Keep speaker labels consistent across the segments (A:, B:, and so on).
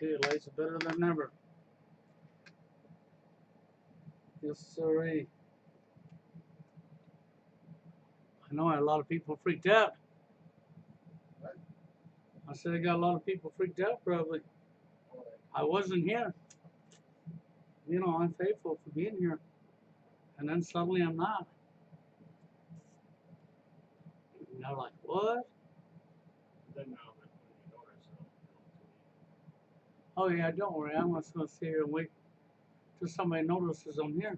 A: Okay, lights are better than ever. Yes, sirree. I know a lot of people freaked out.
B: What?
A: I said I got a lot of people freaked out probably. I wasn't here. You know, I'm faithful for being here. And then suddenly I'm not. And they're like, what?
B: Then now I'm putting a notice out.
A: Oh yeah, don't worry. I'm just gonna sit here and wait till somebody notices I'm here.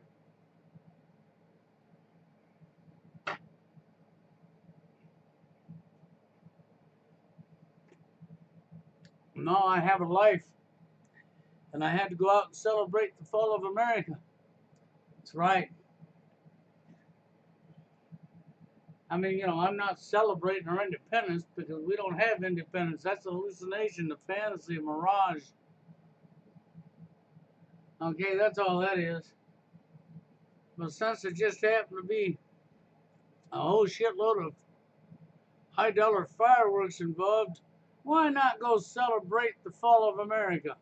A: No, I have a life. And I had to go out and celebrate the fall of America. That's right. I mean, you know, I'm not celebrating our independence because we don't have independence. That's a hallucination, a fantasy, a mirage. Okay, that's all that is. But since it just happened to be a whole shitload of high dollar fireworks involved, why not go celebrate the fall of America?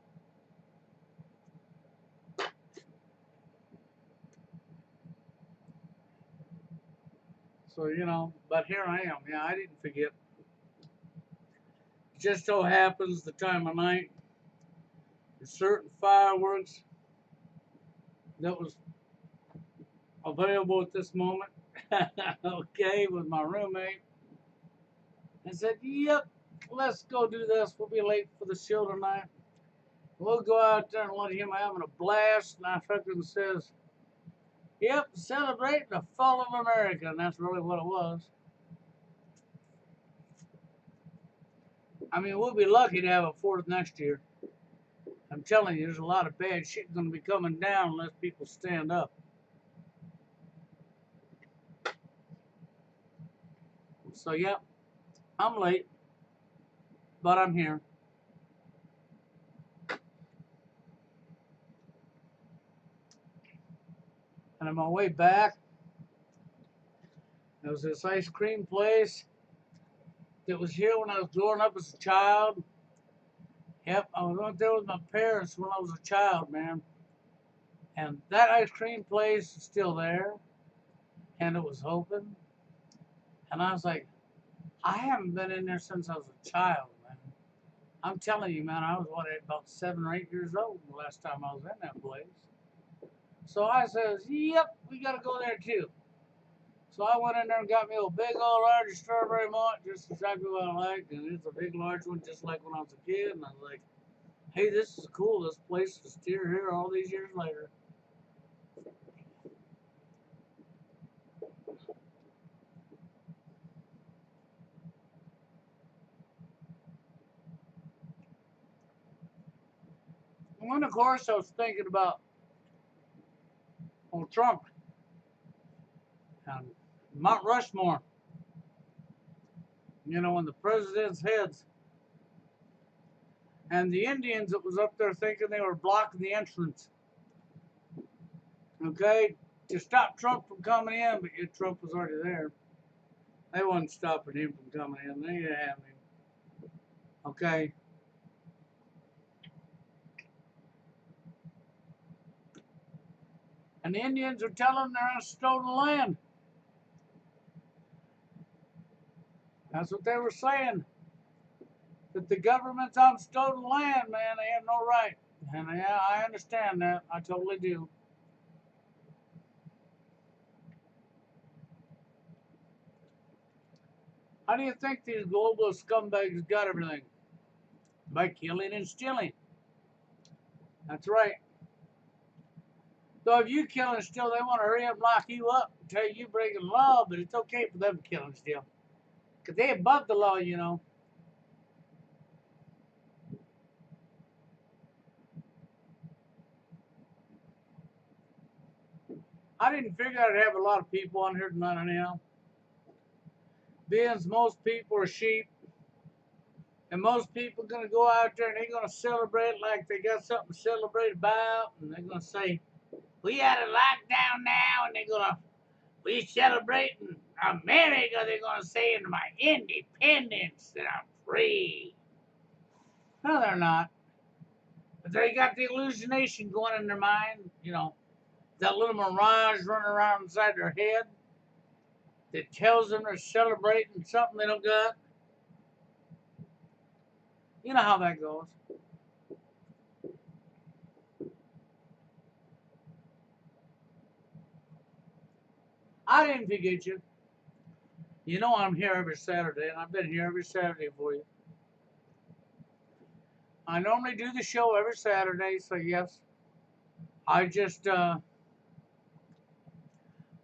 A: So, you know, but here I am. Yeah, I didn't forget. It just so happens the time of night, there's certain fireworks that was available at this moment. Okay, with my roommate. I said, yep, let's go do this. We'll be late for the show tonight. We'll go out there and let him having a blast. And I fucking says, yep, celebrate the fall of America. And that's really what it was. I mean, we'll be lucky to have a 4th next year. I'm telling you, there's a lot of bad shit going to be coming down unless people stand up. So, yep, I'm late, but I'm here. And on my way back, there was this ice cream place that was here when I was growing up as a child. Yep, I was out there with my parents when I was a child, man. And that ice cream place is still there. And it was open. And I was like, I haven't been in there since I was a child, man. I'm telling you, man, I was about 7 or 8 years old the last time I was in that place. So I says, yep, we gotta go there too. So I went in there and got me a big old large strawberry malt, just exactly what I liked, and it's a big large one, just like when I was a kid. And I was like, hey, this is cool. This place is still here all these years later. And then, of course, I was thinking about old Trump and Mount Rushmore. You know, when the president's heads and the Indians that was up there thinking they were blocking the entrance. Okay, to stop Trump from coming in, but yet Trump was already there. They wasn't stopping him from coming in. They didn't have him. Okay. And the Indians are telling them they're on stolen land. That's what they were saying. That the government's on stolen land, man. They have no right. And yeah, I understand that. I totally do. How do you think these global scumbags got everything? By killing and stealing. That's right. So if you kill and steal, they want to hurry up and lock you up and tell you you're breaking the law, but it's okay for them to kill and steal. Because they're above the law, you know. I didn't figure I'd have a lot of people on here tonight anyhow. Being most people are sheep, and most people are going to go out there and they're going to celebrate like they got something to celebrate about, and they're going to say, we had a lockdown now, and they're going to, we celebrating America, they're going to say, in my independence, that I'm free. No, they're not. But they got the hallucination going in their mind, that little mirage running around inside their head that tells them they're celebrating something they don't got. You know how that goes. I didn't forget you. You know I'm here every Saturday, and I've been here every Saturday for you. I normally do the show every Saturday, so yes. I just,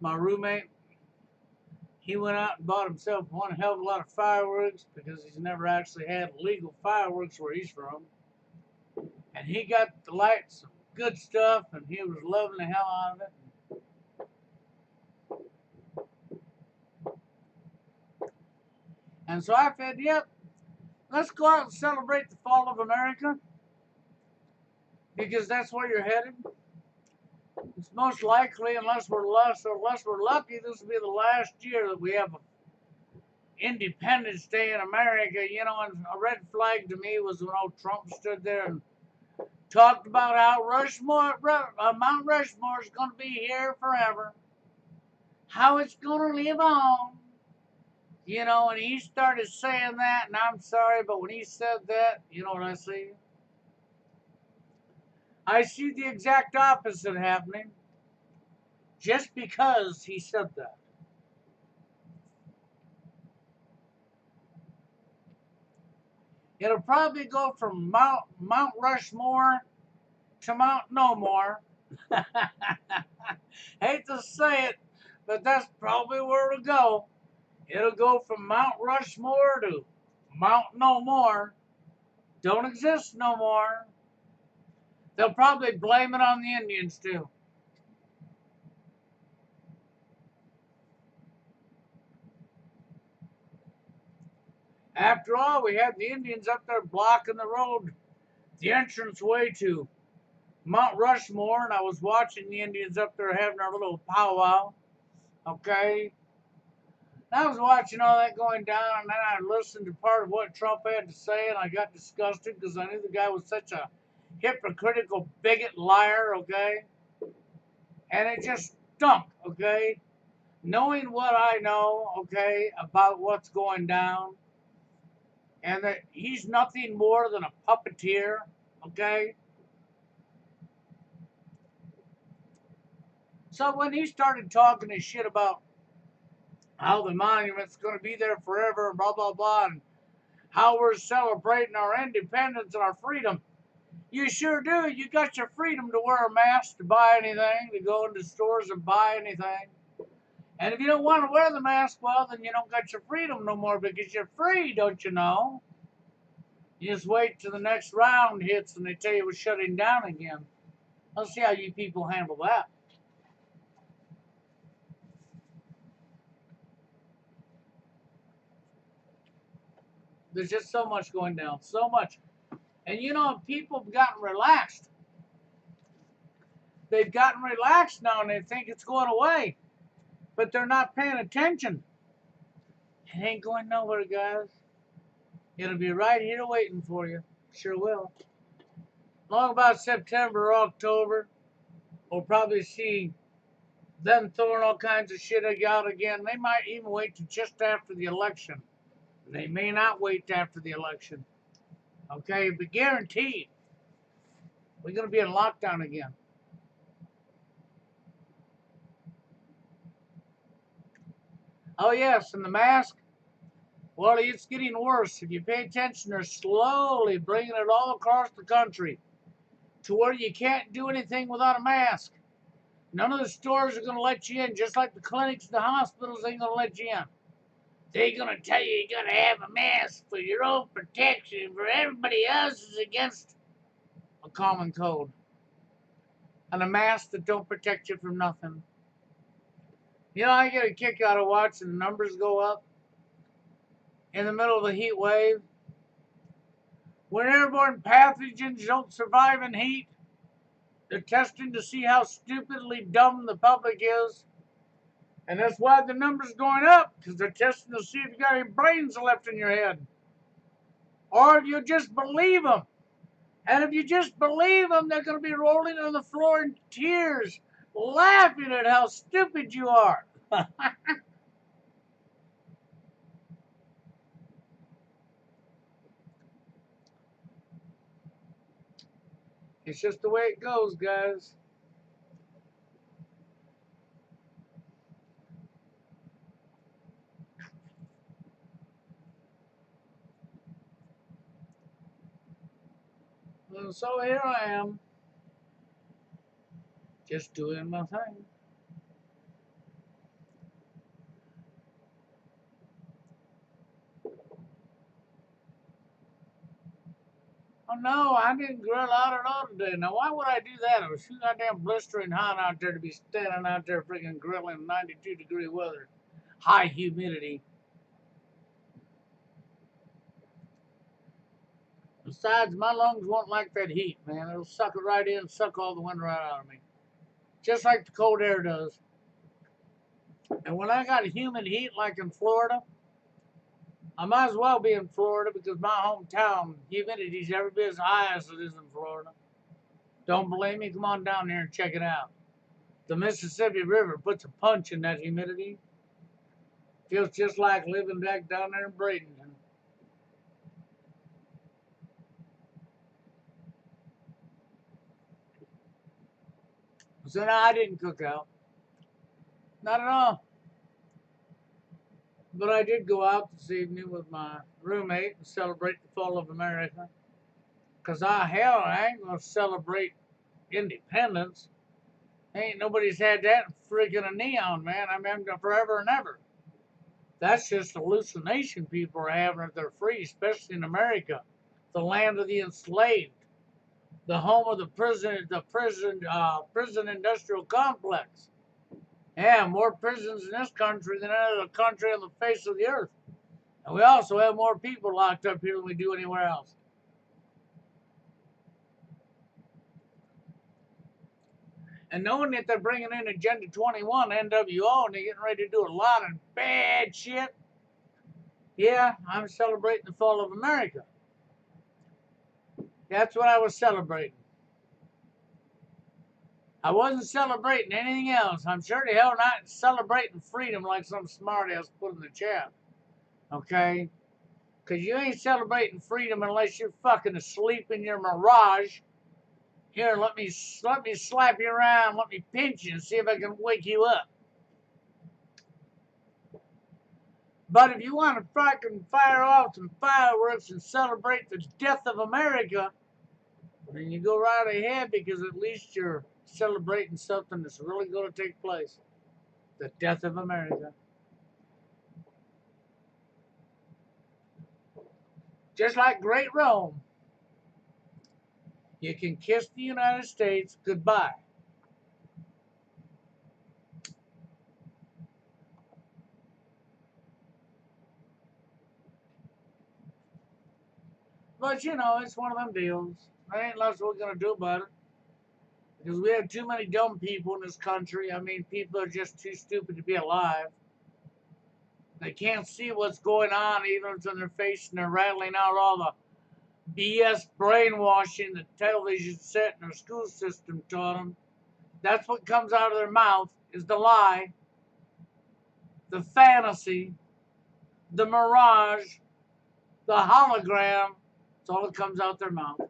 A: my roommate, he went out and bought himself one hell of a lot of fireworks because he's never actually had legal fireworks where he's from. And he got to light some good stuff, and he was loving the hell out of it. And so I said, yep, let's go out and celebrate the fall of America because that's where you're headed. It's most likely, unless we're lucky, this will be the last year that we have Independence Day in America. And a red flag to me was when old Trump stood there and talked about how Mount Rushmore is going to be here forever, how it's going to live on. And he started saying that, and I'm sorry, but when he said that, you know what I see? I see the exact opposite happening just because he said that. It'll probably go from Mount Rushmore to Mount No More. Hate to say it, but that's probably where it'll go. It'll go from Mount Rushmore to Mount No More. Don't exist no more. They'll probably blame it on the Indians too. After all, we had the Indians up there blocking the road, the entrance way to Mount Rushmore, and I was watching the Indians up there having our little powwow. Okay. And I was watching all that going down, and then I listened to part of what Trump had to say, and I got disgusted because I knew the guy was such a hypocritical bigot liar, okay? And it just stunk, okay? Knowing what I know, okay, about what's going down, and that he's nothing more than a puppeteer, okay? So when he started talking his shit about how the monument's going to be there forever, and blah, blah, blah, and how we're celebrating our independence and our freedom, you sure do. You got your freedom to wear a mask, to buy anything, to go into stores and buy anything. And if you don't want to wear the mask, well, then you don't got your freedom no more because you're free, don't you know? You just wait till the next round hits and they tell you we're shutting down again. Let's see how you people handle that. There's just so much going down, so much. And people have gotten relaxed. They've gotten relaxed now and they think it's going away. But they're not paying attention. It ain't going nowhere, guys. It'll be right here waiting for you. Sure will. Long about September or October, we'll probably see them throwing all kinds of shit out again. They might even wait to just after the election. They may not wait after the election. Okay, but guaranteed, we're going to be in lockdown again. Oh, yes, and the mask, well, it's getting worse. If you pay attention, they're slowly bringing it all across the country to where you can't do anything without a mask. None of the stores are going to let you in, just like the clinics and the hospitals ain't going to let you in. They're going to tell you got to have a mask for your own protection, for everybody else is against a common code. And a mask that don't protect you from nothing. I get a kick out of watching the numbers go up in the middle of the heat wave. When airborne pathogens don't survive in heat, they're testing to see how stupidly dumb the public is. And that's why the number's going up, because they're testing to see if you got any brains left in your head. Or if you'll just believe them. And if you just believe them, they're going to be rolling on the floor in tears, laughing at how stupid you are. It's just the way it goes, guys. And so here I am, just doing my thing. Oh no, I didn't grill out at all today. Now why would I do that? It was too goddamn blistering hot out there to be standing out there freaking grilling 92-degree weather, high humidity. Besides, my lungs won't like that heat, man. It'll suck it right in, suck all the wind right out of me. Just like the cold air does. And when I got humid heat like in Florida, I might as well be in Florida because my hometown humidity's every bit as high as it is in Florida. Don't believe me? Come on down here and check it out. The Mississippi River puts a punch in that humidity. Feels just like living back down there in Bradenton. So no, I didn't cook out. Not at all. But I did go out this evening with my roommate and celebrate the fall of America. Because I ain't going to celebrate independence. Ain't nobody's had that in freaking a neon, man. I mean, forever and ever. That's just hallucination people are having if they're free, especially in America, the land of the enslaved, the home of prison industrial complex. Yeah, more prisons in this country than any other country on the face of the earth. And we also have more people locked up here than we do anywhere else. And knowing that they're bringing in Agenda 21, NWO, and they're getting ready to do a lot of bad shit, yeah, I'm celebrating the fall of America. That's what I was celebrating. I wasn't celebrating anything else. I'm sure the hell not celebrating freedom like some smartass put in the chat. Okay? Because you ain't celebrating freedom unless you're fucking asleep in your mirage. Here, let me slap you around, let me pinch you and see if I can wake you up. But if you want to fucking fire off some fireworks and celebrate the death of America, then you go right ahead because at least you're celebrating something that's really going to take place. The death of America. Just like Great Rome, you can kiss the United States goodbye. But you know, it's one of them deals. There ain't lots we're gonna do about it. Because we have too many dumb people in this country. I mean, people are just too stupid to be alive. They can't see what's going on, even if it's in their face, and they're rattling out all the BS brainwashing the television set and our school system taught them. That's what comes out of their mouth is the lie, the fantasy, the mirage, the hologram. It's all that comes out their mouth.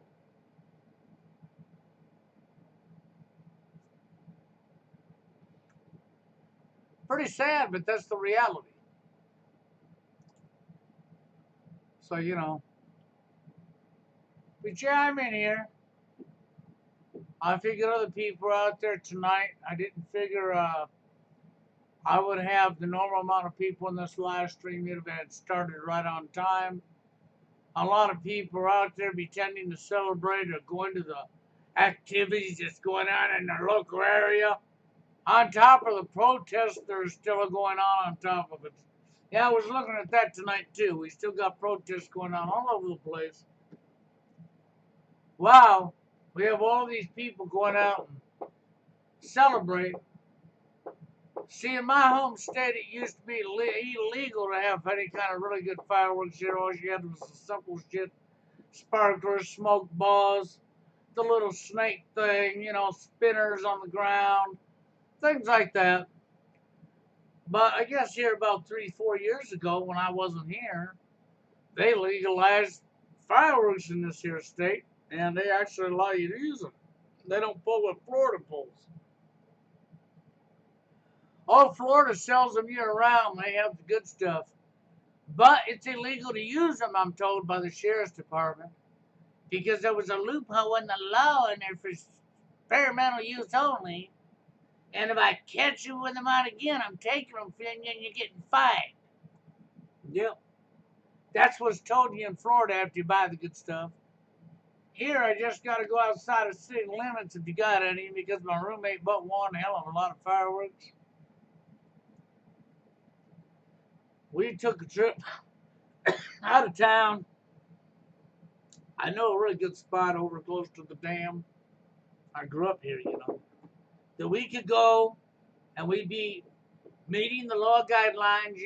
A: Pretty sad, but that's the reality. So, you know, but yeah, I'm in here. I figured other people are out there tonight. I didn't figure I would have the normal amount of people in this live stream if it had started right on time. A lot of people are out there pretending to celebrate or going to the activities that's going on in their local area. On top of the protests that are still going on top of it. Yeah, I was looking at that tonight too. We still got protests going on all over the place. Wow, we have all these people going out and celebrate. See, in my home state, it used to be illegal to have any kind of really good fireworks here. All you had was the simple shit sparklers, smoke balls, the little snake thing, spinners on the ground, things like that. But I guess here about 3, 4 years ago, when I wasn't here, they legalized fireworks in this here state, and they actually allow you to use them. They don't pull what Florida pulls. Oh, Florida sells them year round. They have the good stuff. But it's illegal to use them, I'm told, by the sheriff's department. Because there was a loophole in the law in there for experimental use only. And if I catch you with them out again, I'm taking them from you and you're getting fined. Yep. That's what's told you in Florida after you buy the good stuff. Here, I just got to go outside of city limits if you got any, because my roommate bought one hell of a lot of fireworks. We took a trip out of town. I know a really good spot over close to the dam. I grew up here, That we could go and we'd be meeting the law guidelines.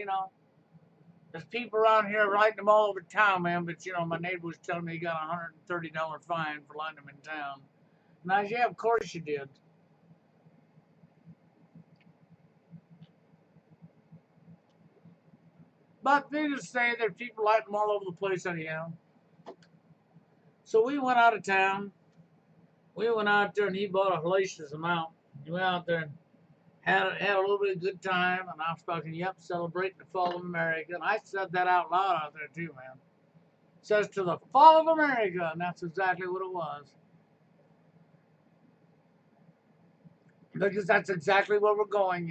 A: There's people around here writing them all over town, man. But, my neighbor was telling me he got a $130 fine for letting them in town. And I said, yeah, of course you did. But they just say there's people lighting them all over the place anyhow. So we went out of town. We went out there and he bought a hellacious amount. He went out there and had a little bit of good time, and I was talking, yep, celebrating the fall of America. And I said that out loud out there too, man. It says to the fall of America, and that's exactly what it was. Because that's exactly where we're going,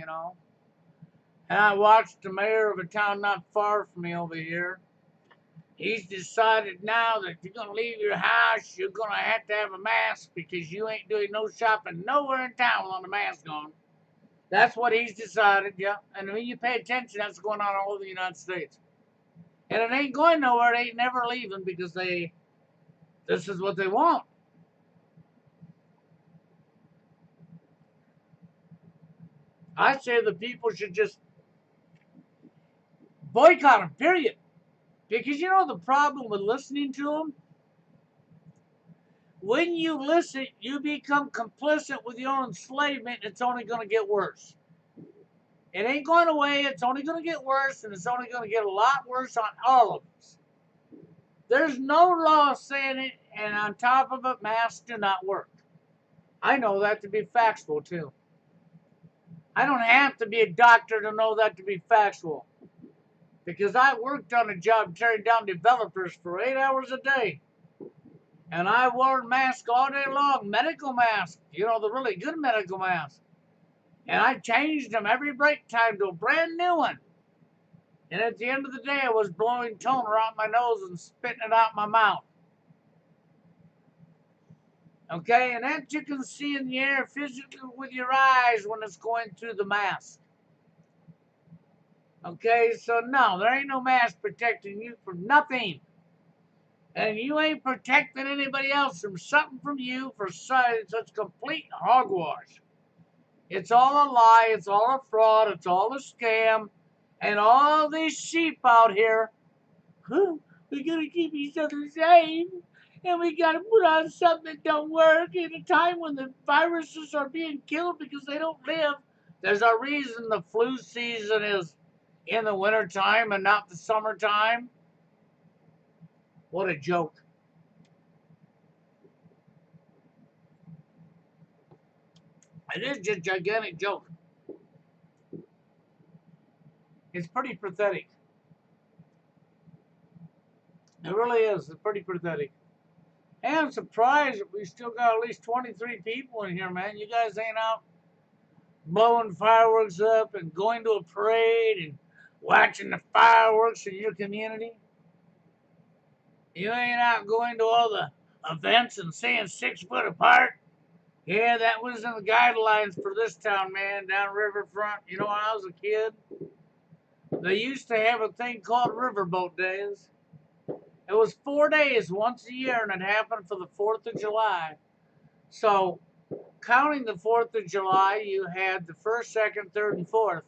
A: And I watched the mayor of a town not far from me over here. He's decided now that if you're going to leave your house, you're going to have a mask because you ain't doing no shopping nowhere in town without a mask on. That's what he's decided, yeah. And when you pay attention, that's going on all over the United States. And it ain't going nowhere. It ain't never leaving because this is what they want. I say the people should just boycott them, period. Because the problem with listening to them? When you listen, you become complicit with your own enslavement. It's only going to get worse. It ain't going away. It's only going to get worse, and it's only going to get a lot worse on all of us. There's no law saying it, and on top of it, masks do not work. I know that to be factual, too. I don't have to be a doctor to know that to be factual. Because I worked on a job tearing down developers for 8 hours a day. And I wore masks all day long, medical masks, the really good medical masks. And I changed them every break time to a brand new one. And at the end of the day, I was blowing toner out my nose and spitting it out my mouth. Okay, and that you can see in the air physically with your eyes when it's going through the mask. Okay, so no, there ain't no mask protecting you from nothing. And you ain't protecting anybody else from something from you for such complete hogwash. It's all a lie, it's all a fraud, it's all a scam. And all these sheep out here, we gotta keep each other safe. And we gotta put on something that don't work in a time when the viruses are being killed because they don't live. There's a reason the flu season is in the wintertime and not the summertime. What a joke. It is just a gigantic joke. It's pretty pathetic. It really is. It's pretty pathetic. And I'm surprised that we still got at least 23 people in here, man. You guys ain't out blowing fireworks up and going to a parade and watching the fireworks in your community. You ain't out going to all the events and staying 6 foot apart. Yeah, that was in the guidelines for this town, man, down Riverfront. When I was a kid, they used to have a thing called Riverboat Days. It was 4 days once a year, and it happened for the 4th of July. So, counting the 4th of July, you had the 1st, 2nd, 3rd, and 4th.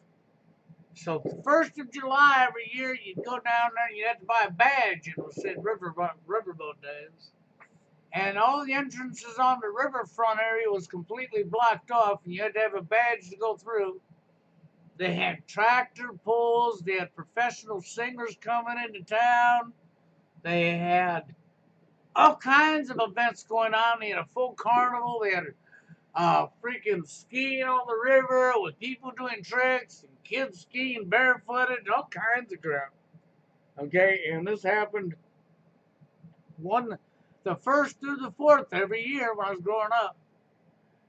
A: So the 1st of July every year, you'd go down there and you'd have to buy a badge, and it would say Riverboat Days. And all the entrances on the riverfront area was completely blocked off, and you had to have a badge to go through. They had tractor pulls, they had professional singers coming into town, they had all kinds of events going on. They had a full carnival, they had freaking skiing on the river with people doing tricks and kids skiing barefooted and all kinds of crap. Okay, and this happened the 1st through the 4th every year when I was growing up.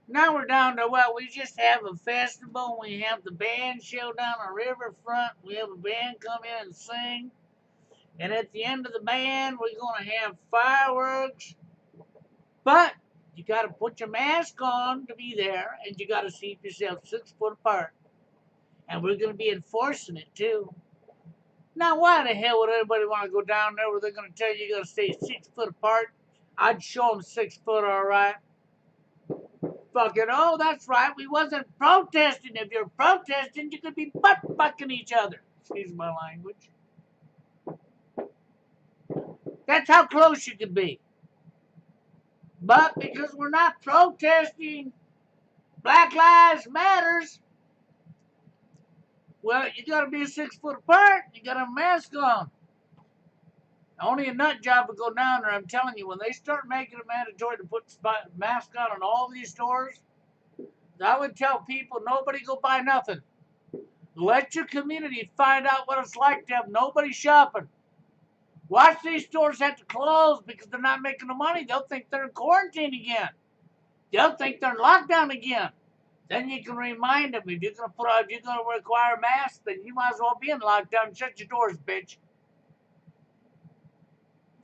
A: Now we're down to what? We just have a festival. We have the band show down the riverfront. We have a band come in and sing. And at the end of the band, we're going to have fireworks. But you got to put your mask on to be there, and you got to keep yourself 6 foot apart. And we're going to be enforcing it too. Now, why the hell would anybody want to go down there where they're going to tell you got to stay 6 foot apart? I'd show them 6 foot, all right. Fucking, oh, that's right. We wasn't protesting. If you're protesting, you could be butt fucking each other. Excuse my language. That's how close you could be. But because we're not protesting Black Lives Matters, well, you gotta be 6 foot apart. You gotta have a mask on. Only a nut job would go down there. I'm telling you, when they start making it mandatory to put mask on in all these stores, I would tell people, nobody go buy nothing. Let your community find out what it's like to have nobody shopping. Watch these stores have to close because they're not making the money. They'll think they're in quarantine again. They'll think they're in lockdown again. Then you can remind them, if you're gonna require masks, then you might as well be in lockdown. Shut your doors, bitch.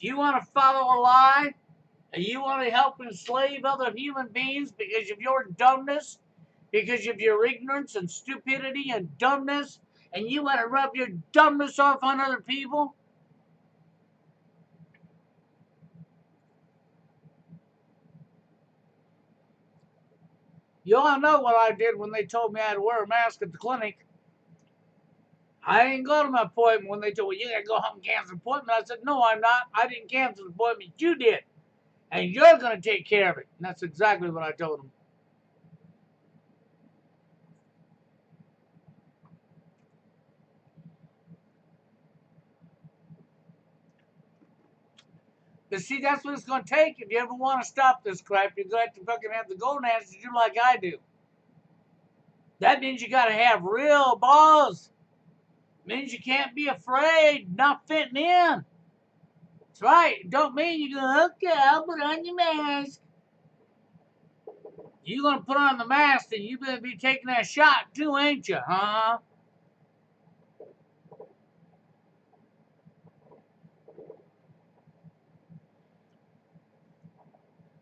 A: Do you want to follow a lie? And you want to help enslave other human beings because of your dumbness, because of your ignorance and stupidity and dumbness, and you want to rub your dumbness off on other people? You all know what I did when they told me I had to wear a mask at the clinic. I didn't go to my appointment when they told me, you gotta go home and cancel an appointment. I said, no, I'm not. I didn't cancel the appointment. You did. And you're gonna take care of it. And that's exactly what I told them. But see, that's what it's gonna take. If you ever want to stop this crap, you're gonna have to fucking have the gonads to do like I do. That means you gotta have real balls. It means you can't be afraid not fitting in. That's right. It don't mean you're gonna, okay, I'll put on your mask. You're gonna put on the mask and you better be taking that shot too, ain't you, huh?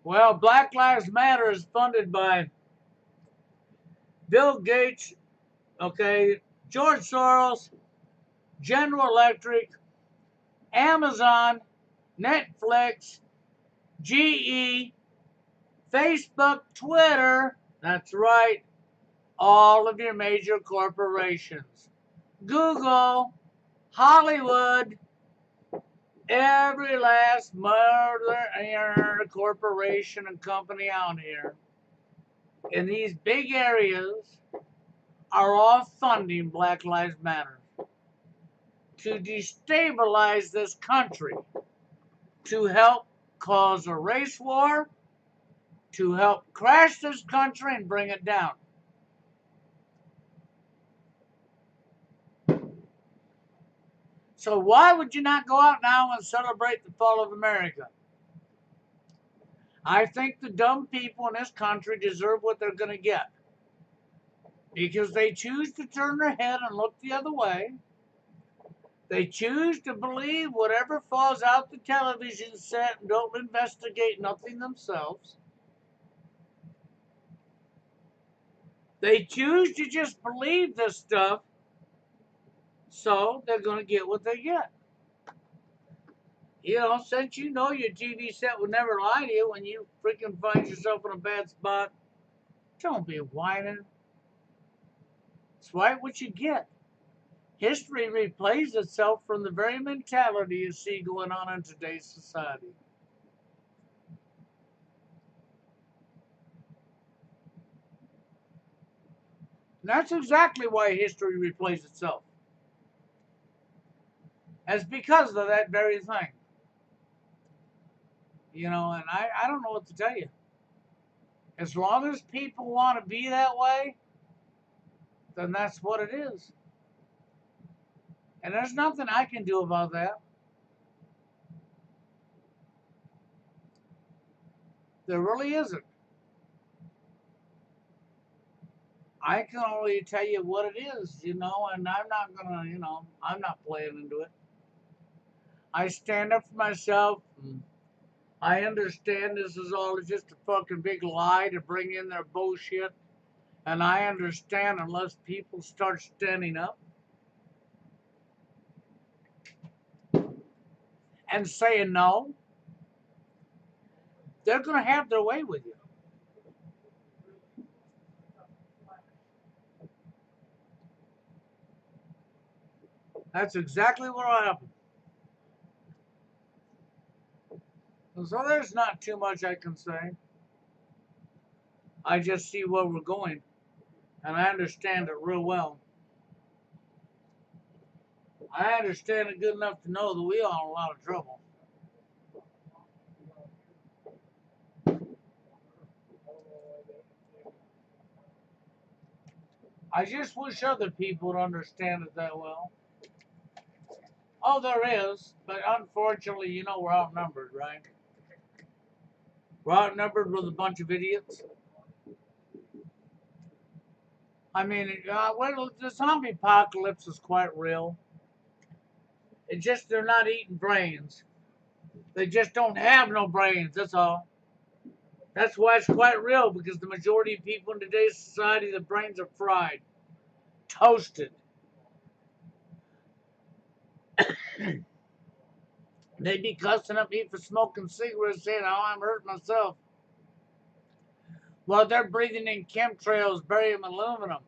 A: Well, Black Lives Matter is funded by Bill Gates, okay, George Soros, General Electric, Amazon, Netflix, GE, Facebook, Twitter. That's right, all of your major corporations. Google, Hollywood, every last mother corporation and company out here in these big areas are all funding Black Lives Matter to destabilize this country, to help cause a race war, to help crash this country and bring it down. So why would you not go out now and celebrate the fall of America? I think the dumb people in this country deserve what they're going to get because they choose to turn their head and look the other way. They choose to believe whatever falls out the television set and don't investigate nothing themselves. They choose to just believe this stuff, so they're going to get what they get. You know, since you know your TV set would never lie to you when you freaking find yourself in a bad spot, don't be whining. It's right what you get. History replays itself from the very mentality you see going on in today's society. And that's exactly why history replays itself. It's because of that very thing. And I don't know what to tell you. As long as people want to be that way, then that's what it is. And there's nothing I can do about that. There really isn't. I can only tell you what it is, and I'm not gonna, I'm not playing into it. I stand up for myself. And I understand this is all just a fucking big lie to bring in their bullshit. And I understand unless people start standing up and saying no, they're gonna have their way with you. That's exactly what'll happen. So there's not too much I can say. I just see where we're going, and I understand it real well. I understand it good enough to know that we are in a lot of trouble. I just wish other people would understand it that well. Oh, there is, but unfortunately, we're outnumbered, right? We're outnumbered with a bunch of idiots. I mean, well, the zombie apocalypse is quite real. It's just they're not eating brains. They just don't have no brains. That's all. That's why it's quite real because the majority of people in today's society, the brains are fried, toasted. They'd be cussing at me for smoking cigarettes, saying, "Oh, I'm hurting myself." While they're breathing in chemtrails, barium, aluminum,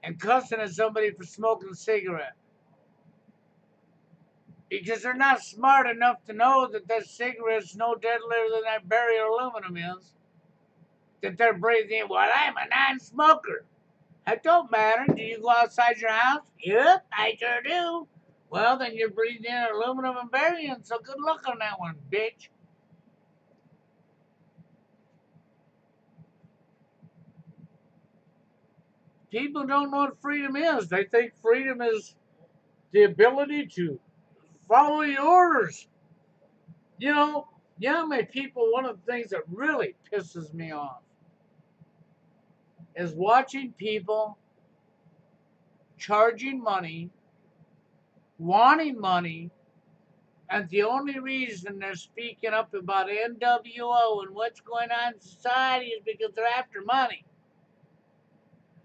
A: and cussing at somebody for smoking a cigarette. Because they're not smart enough to know that that cigarette's no deadlier than that barium aluminum is. That they're breathing in. Well, I'm a non-smoker. That don't matter. Do you go outside your house? Yep, I sure do. Well, then you're breathing in aluminum and barium, so good luck on that one, bitch. People don't know what freedom is. They think freedom is the ability to follow your orders. You know, my people, one of the things that really pisses me off is watching people charging money, wanting money, and the only reason they're speaking up about NWO and what's going on in society is because they're after money.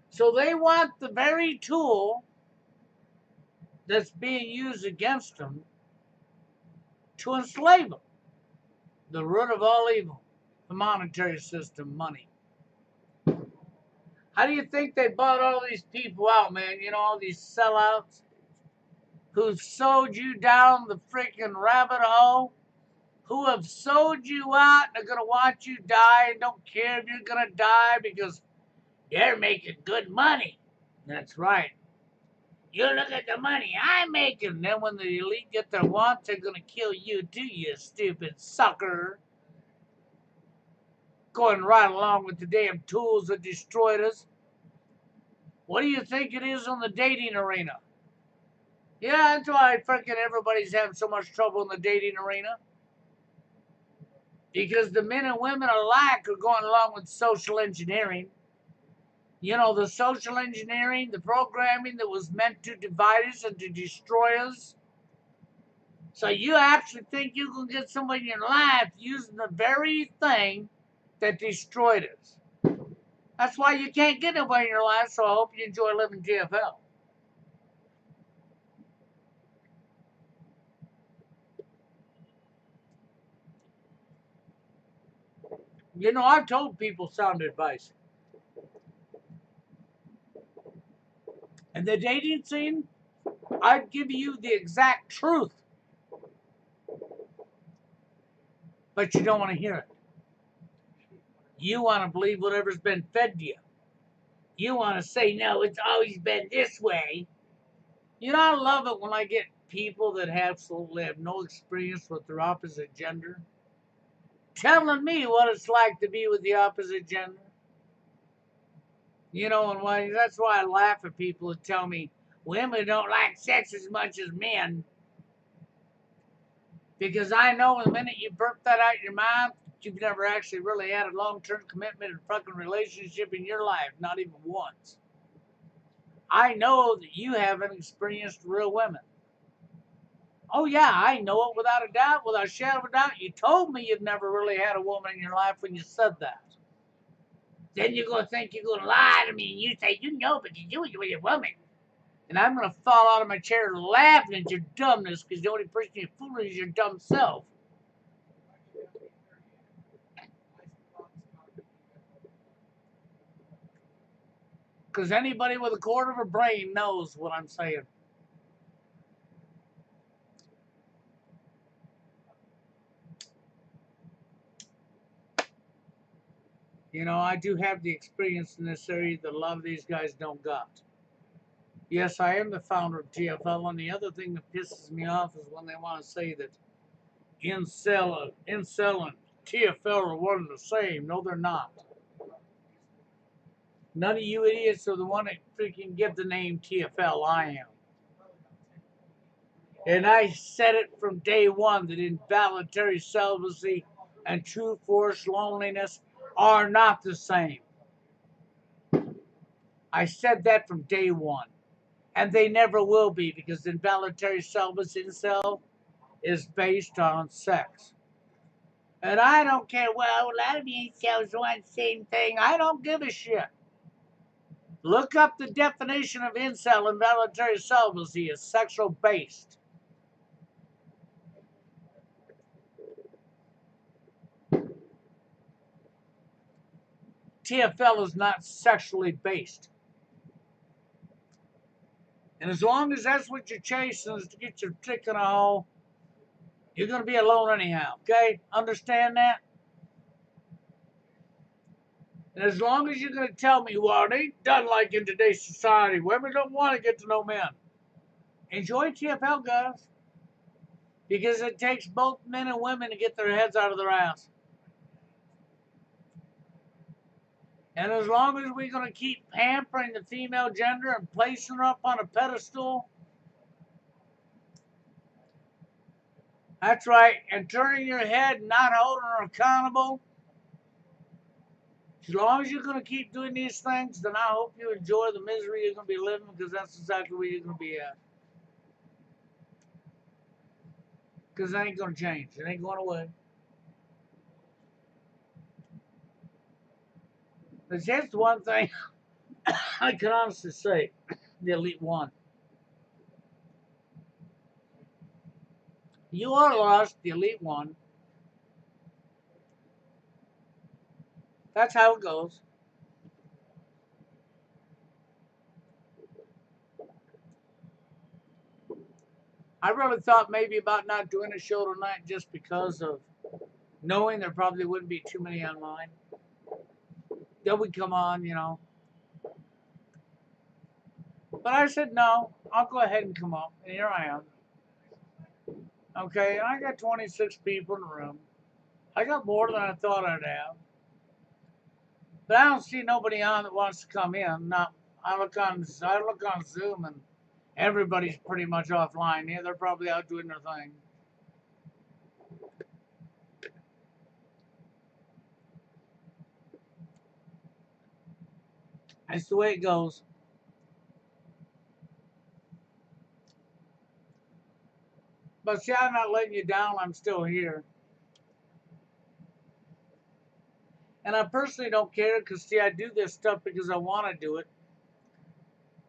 A: So they want the very tool that's being used against them to enslave them. The root of all evil, the monetary system, money. How do you think they bought all these people out, man? All these sellouts who've sold you down the freaking rabbit hole, who have sold you out. They're going to watch you die and don't care if you're going to die because they're making good money. That's right. You look at the money I'm making. Then when the elite get their wants, they're going to kill you too, you stupid sucker. Going right along with the damn tools that destroyed us. What do you think it is on the dating arena? Yeah, that's why freaking everybody's having so much trouble in the dating arena. Because the men and women alike are going along with social engineering. The social engineering, the programming that was meant to divide us and to destroy us. So you actually think you can get somebody in your life using the very thing that destroyed us. That's why you can't get nobody in your life, so I hope you enjoy living TFL. I've told people sound advice. And the dating scene, I'd give you the exact truth, but you don't want to hear it. You want to believe whatever's been fed to you. You want to say, no, it's always been this way. You know, I love it when I get people that absolutely have no experience with their opposite gender telling me what it's like to be with the opposite gender. You know, and that's why I laugh at people who tell me women don't like sex as much as men. Because I know the minute you burp that out your mouth, you've never actually really had a long-term commitment and fucking relationship in your life, not even once. I know that you haven't experienced real women. Oh yeah, I know it without a doubt, without a shadow of a doubt. You told me you've never really had a woman in your life when you said that. Then you're gonna think you're gonna lie to me and you say you know because you was with a woman. And I'm gonna fall out of my chair laughing at your dumbness because the only person you're fooling is your dumb self. Because anybody with a quarter of a brain knows what I'm saying. You know, I do have the experience in this area that a lot of these guys don't got. Yes, I am the founder of TFL, and the other thing that pisses me off is when they want to say that incel and TFL are one and the same. No, they're not. None of you idiots are the one that freaking give the name TFL. I am. And I said it from day one that involuntary celibacy and true forced loneliness are not the same. I said that from day one. And they never will be because involuntary celibacy itself is based on sex. And I don't care, well, a lot of incels want the same thing. I don't give a shit. Look up the definition of incel. Involuntary celibacy is sexual based. TFL is not sexually based. And as long as that's what you're chasing is to get your dick in a hole, you're going to be alone anyhow. Okay? Understand that? And as long as you're going to tell me, well, it ain't done like in today's society. Women don't want to get to know men. Enjoy TFL, guys. Because it takes both men and women to get their heads out of their ass. And as long as we're going to keep pampering the female gender and placing her up on a pedestal, that's right, and turning your head and not holding her accountable, as long as you're going to keep doing these things, then I hope you enjoy the misery you're going to be living because that's exactly where you're going to be at. Because it ain't going to change. It ain't going away. But here's the one thing I can honestly say, the Elite One. You are lost, the Elite One. That's how it goes. I really thought maybe about not doing a show tonight just because of knowing there probably wouldn't be too many online. They would come on, you know. But I said, no, I'll go ahead and come up. And here I am. Okay, and I got 26 people in the room. I got more than I thought I'd have. But I don't see nobody on that wants to come in. Now, I look on Zoom and everybody's pretty much offline. Yeah, they're probably out doing their thing. That's the way it goes. But see, I'm not letting you down. I'm still here. And I personally don't care because, see, I do this stuff because I want to do it.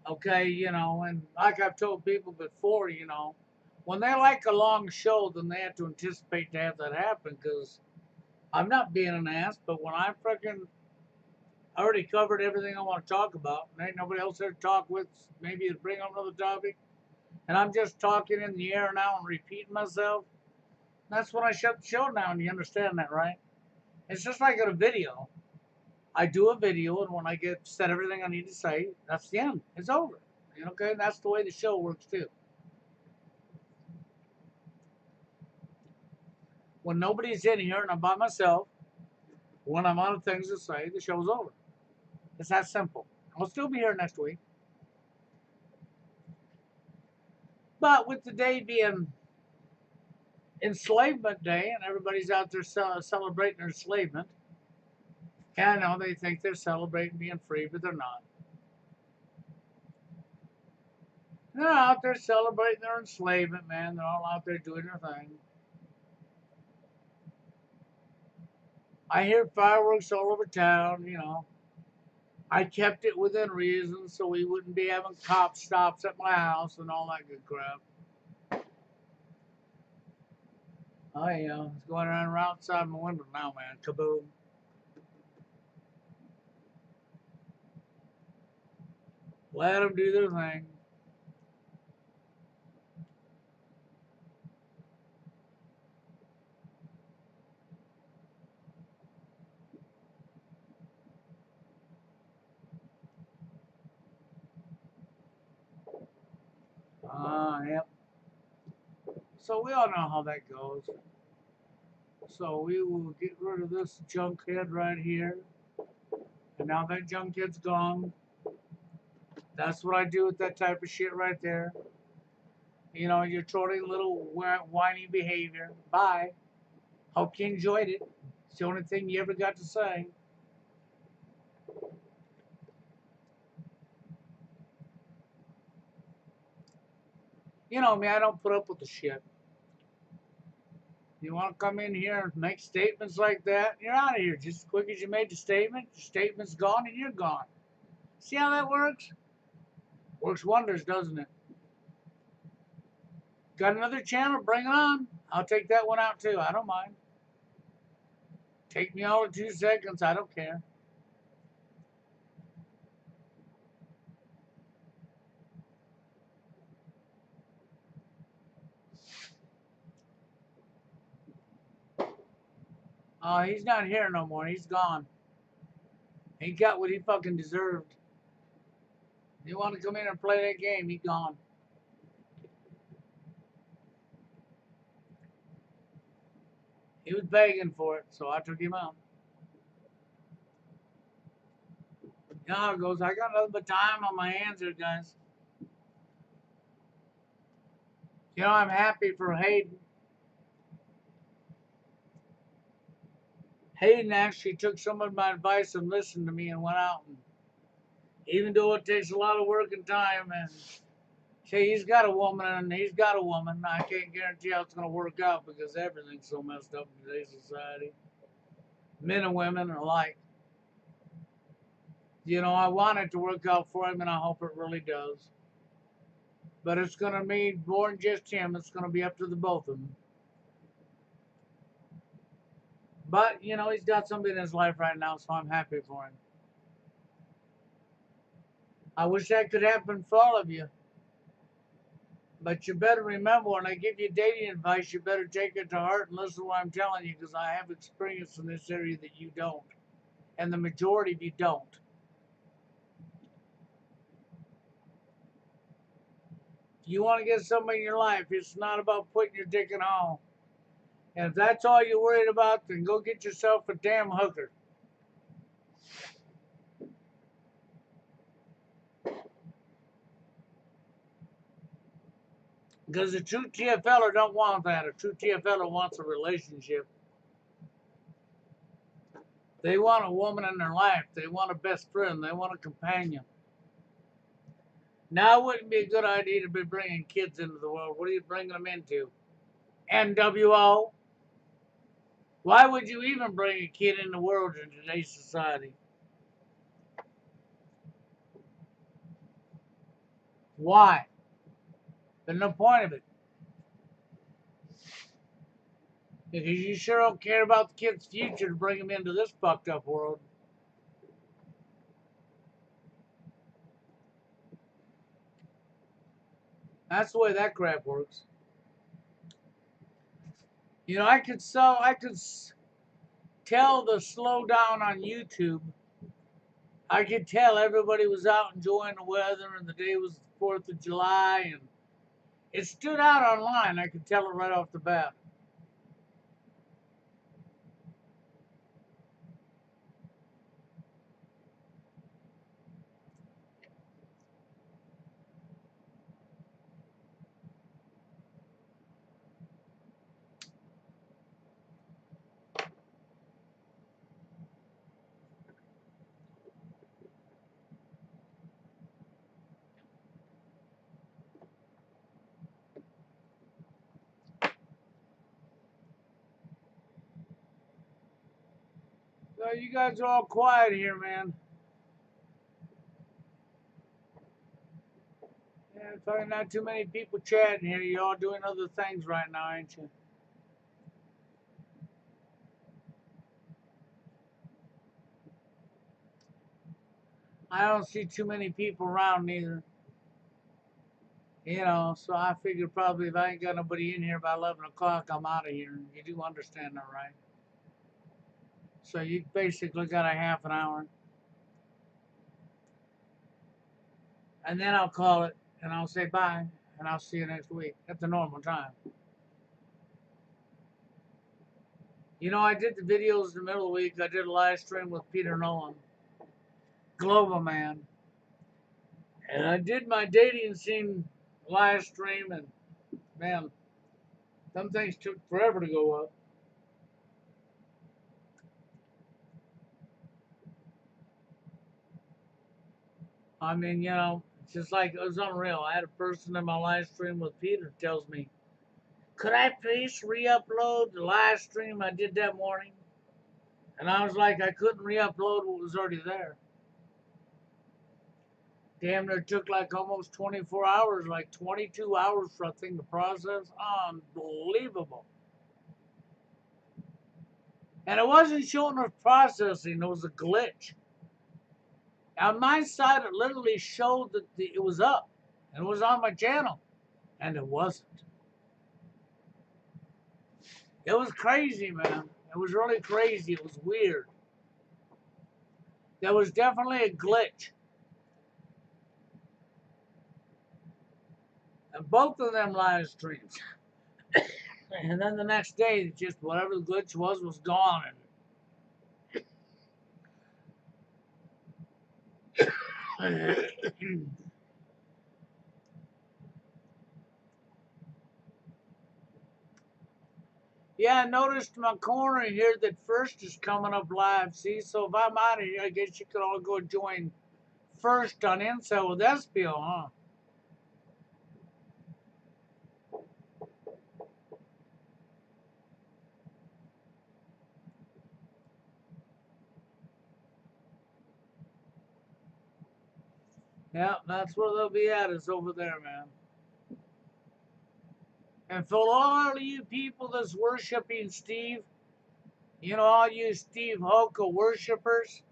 A: Okay, you know, and like I've told people before, you know, when they like a long show, then they have to anticipate to have that happen because I'm not being an ass, but when I freaking already covered everything I want to talk about, and ain't nobody else there to talk with, maybe to bring up another topic, and I'm just talking in the air now and repeating myself, that's when I shut the show down. You understand that, right? It's just like in a video. I do a video, and when I get said everything I need to say, that's the end. It's over. Okay, that's the way the show works too. When nobody's in here and I'm by myself, when I'm out of things to say, the show's over. It's that simple. I'll still be here next week. But with the day being Enslavement Day and everybody's out there celebrating their enslavement, and I know they think they're celebrating being free, but they're not. They're out there celebrating their enslavement, man. They're all out there doing their thing. I hear fireworks all over town. I kept it within reason so we wouldn't be having cop stops at my house and all that good crap. Oh, yeah, it's going around outside my window now, man. Kaboom. Let them do their thing. Yep. So we all know how that goes. So we will get rid of this junk head right here. And now that junk head's gone. That's what I do with that type of shit right there. You're trolling little whiny behavior. Bye. Hope you enjoyed it. It's the only thing you ever got to say. You know me, I don't put up with the shit. You want to come in here and make statements like that? You're out of here. Just as quick as you made the statement, your statement's gone and you're gone. See how that works? Works wonders, doesn't it? Got another channel? Bring it on. I'll take that one out too. I don't mind. Take me all of 2 seconds. I don't care. Oh, he's not here no more. He's gone. He got what he fucking deserved. You want to come in and play that game? He gone. He was begging for it, so I took him out. You know how it goes. I got nothing but time on my hands here, guys. I'm happy for Hayden. Hayden actually took some of my advice and listened to me and went out. And even though it takes a lot of work and time, and say he's got a woman and he's got a woman, I can't guarantee how it's going to work out because everything's so messed up in today's society. Men and women alike. I want it to work out for him, and I hope it really does. But it's going to mean more than just him. It's going to be up to the both of them. But, he's got somebody in his life right now, so I'm happy for him. I wish that could happen for all of you. But you better remember, when I give you dating advice, you better take it to heart and listen to what I'm telling you, because I have experience in this area that you don't. And the majority of you don't. You want to get somebody in your life, it's not about putting your dick in a hole. And if that's all you're worried about, then go get yourself a damn hooker. Because a true TFLer don't want that. A true TFLer wants a relationship. They want a woman in their life. They want a best friend. They want a companion. Now it wouldn't be a good idea to be bringing kids into the world. What are you bringing them into? NWO? Why would you even bring a kid in the world in today's society? Why? There's no point of it. Because you sure don't care about the kid's future to bring them into this fucked up world. That's the way that crap works. You know, I could tell the slowdown on YouTube. I could tell everybody was out enjoying the weather and the day was the 4th of July and it stood out online. I could tell it right off the bat. So you guys are all quiet here, man. Yeah, probably not too many people chatting here. You're all doing other things right now, ain't you? I don't see too many people around neither. You know, so I figured probably if I ain't got nobody in here by 11 o'clock, I'm out of here. You do understand that, right? So you basically got a half an hour. And then I'll call it and I'll say bye and I'll see you next week at the normal time. You know, I did the videos in the middle of the week. I did a live stream with Peter Nolan, Global Man. And I did my dating scene live stream, and man, some things took forever to go up. I mean, you know, it's just like it was unreal. I had a person in my live stream with Peter tells me, could I please re-upload the live stream I did that morning? And I was like, I couldn't re-upload what was already there. Damn, it took like almost 24 hours, like 22 hours for a thing to process. Unbelievable. And it wasn't showing us processing, it was a glitch. On my side, it literally showed that it was up and it was on my channel, and it wasn't. It was crazy, man. It was really crazy. It was weird. There was definitely a glitch. And both of them live streams. And then the next day, just whatever the glitch was gone. And yeah, I noticed in my corner here that First is coming up live. See, so if I'm out of here, I guess you could all go join First on Incel with SPO, huh? Yeah, that's where they'll be at, is over there, man. And for all of you people that's worshiping Steve, you know, all you Steve Hoka worshipers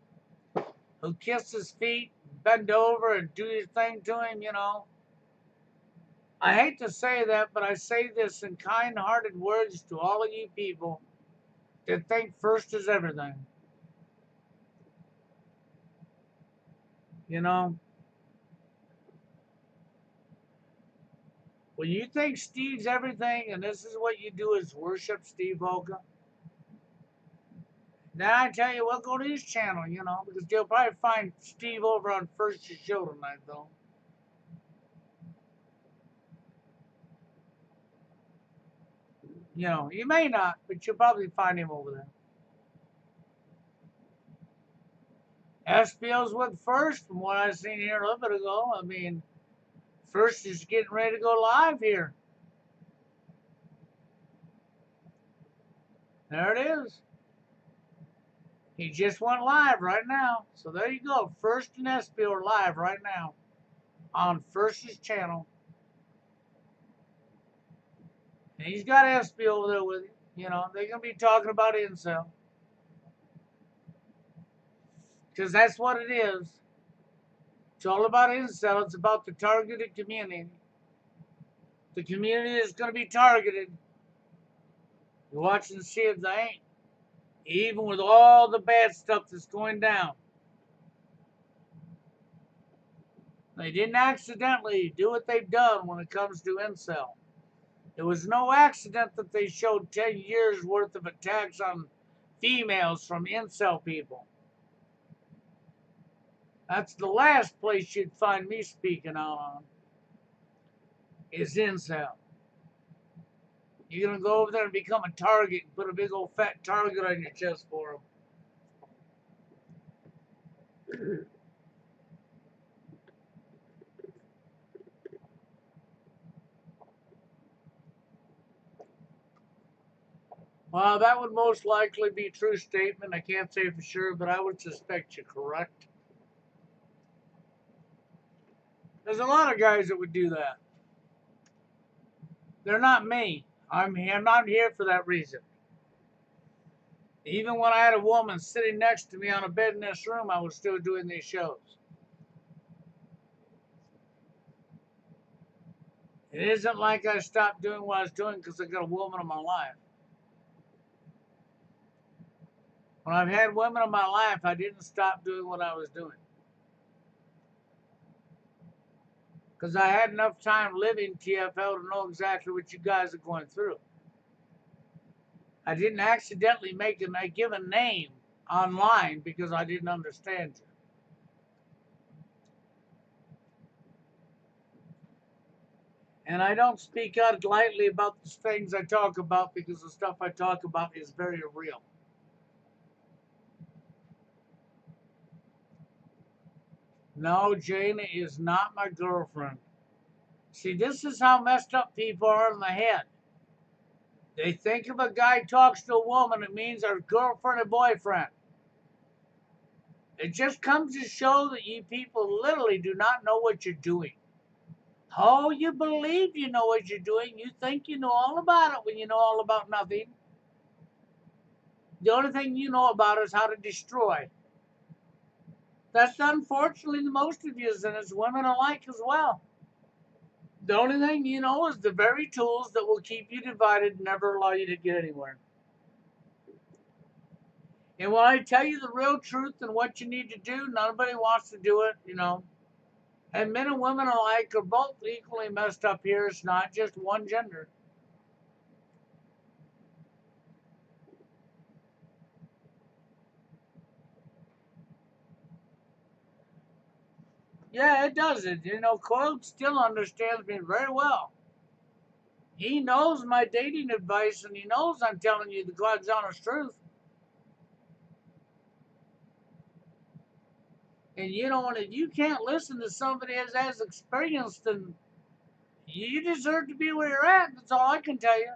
A: who kiss his feet, bend over and do your thing to him, you know. I hate to say that, but I say this in kind-hearted words to all of you people that think First is everything. You know, when you think Steve's everything and this is what you do is worship Steve Hoka, then I tell you what, go to his channel, you know, because you'll probably find Steve over on First's show tonight, though. You know, you may not, but you'll probably find him over there. SPO's with First, from what I seen here a little bit ago. I mean, First is getting ready to go live here. There it is. He just went live right now. So there you go. First and SPO are live right now on First's channel. And he's got SPO over there with him. You know, they're going to be talking about incel. Because that's what it is. It's all about incel. It's about the targeted community. The community is going to be targeted. You watch and see if they ain't. Even with all the bad stuff that's going down. They didn't accidentally do what they've done when it comes to incel. It was no accident that they showed 10 years worth of attacks on females from incel people. That's the last place you'd find me speaking out on, is incel. You're going to go over there and become a target and put a big old fat target on your chest for them. Well, that would most likely be a true statement. I can't say for sure, but I would suspect you're correct. There's a lot of guys that would do that. They're not me. I'm not here for that reason. Even when I had a woman sitting next to me on a bed in this room, I was still doing these shows. It isn't like I stopped doing what I was doing because I got a woman in my life. When I've had women in my life, I didn't stop doing what I was doing. Because I had enough time living TFL to know exactly what you guys are going through. I didn't accidentally make a given name online because I didn't understand you. And I don't speak out lightly about the things I talk about because the stuff I talk about is very real. No, Jane is not my girlfriend. See, this is how messed up people are in the head. They think if a guy talks to a woman, it means they're girlfriend or boyfriend. It just comes to show that you people literally do not know what you're doing. Oh, you believe you know what you're doing. You think you know all about it when you know all about nothing. The only thing you know about is how to destroy. That's unfortunately the most of you, and it's women alike as well. The only thing you know is the very tools that will keep you divided and never allow you to get anywhere. And when I tell you the real truth and what you need to do, nobody wants to do it, you know. And men and women alike are both equally messed up here. It's not just one gender. Yeah, it does it. You know, Coyle still understands me very well. He knows my dating advice and he knows I'm telling you the God's honest truth. And you know, and if you can't listen to somebody as has experience, then you deserve to be where you're at. That's all I can tell you.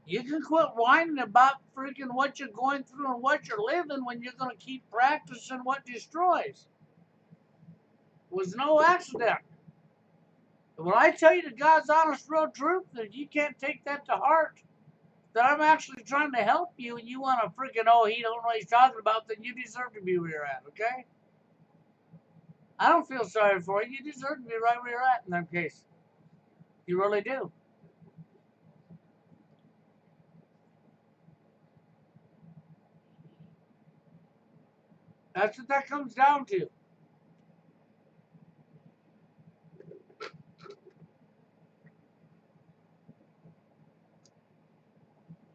A: You can quit whining about freaking what you're going through and what you're living when you're going to keep practicing what destroys. It was no accident. When I tell you the God's honest real truth, that you can't take that to heart, that I'm actually trying to help you and you want to freaking, oh, he don't know what he's talking about, then you deserve to be where you're at, okay? I don't feel sorry for you. You deserve to be right where you're at in that case. You really do. That's what that comes down to.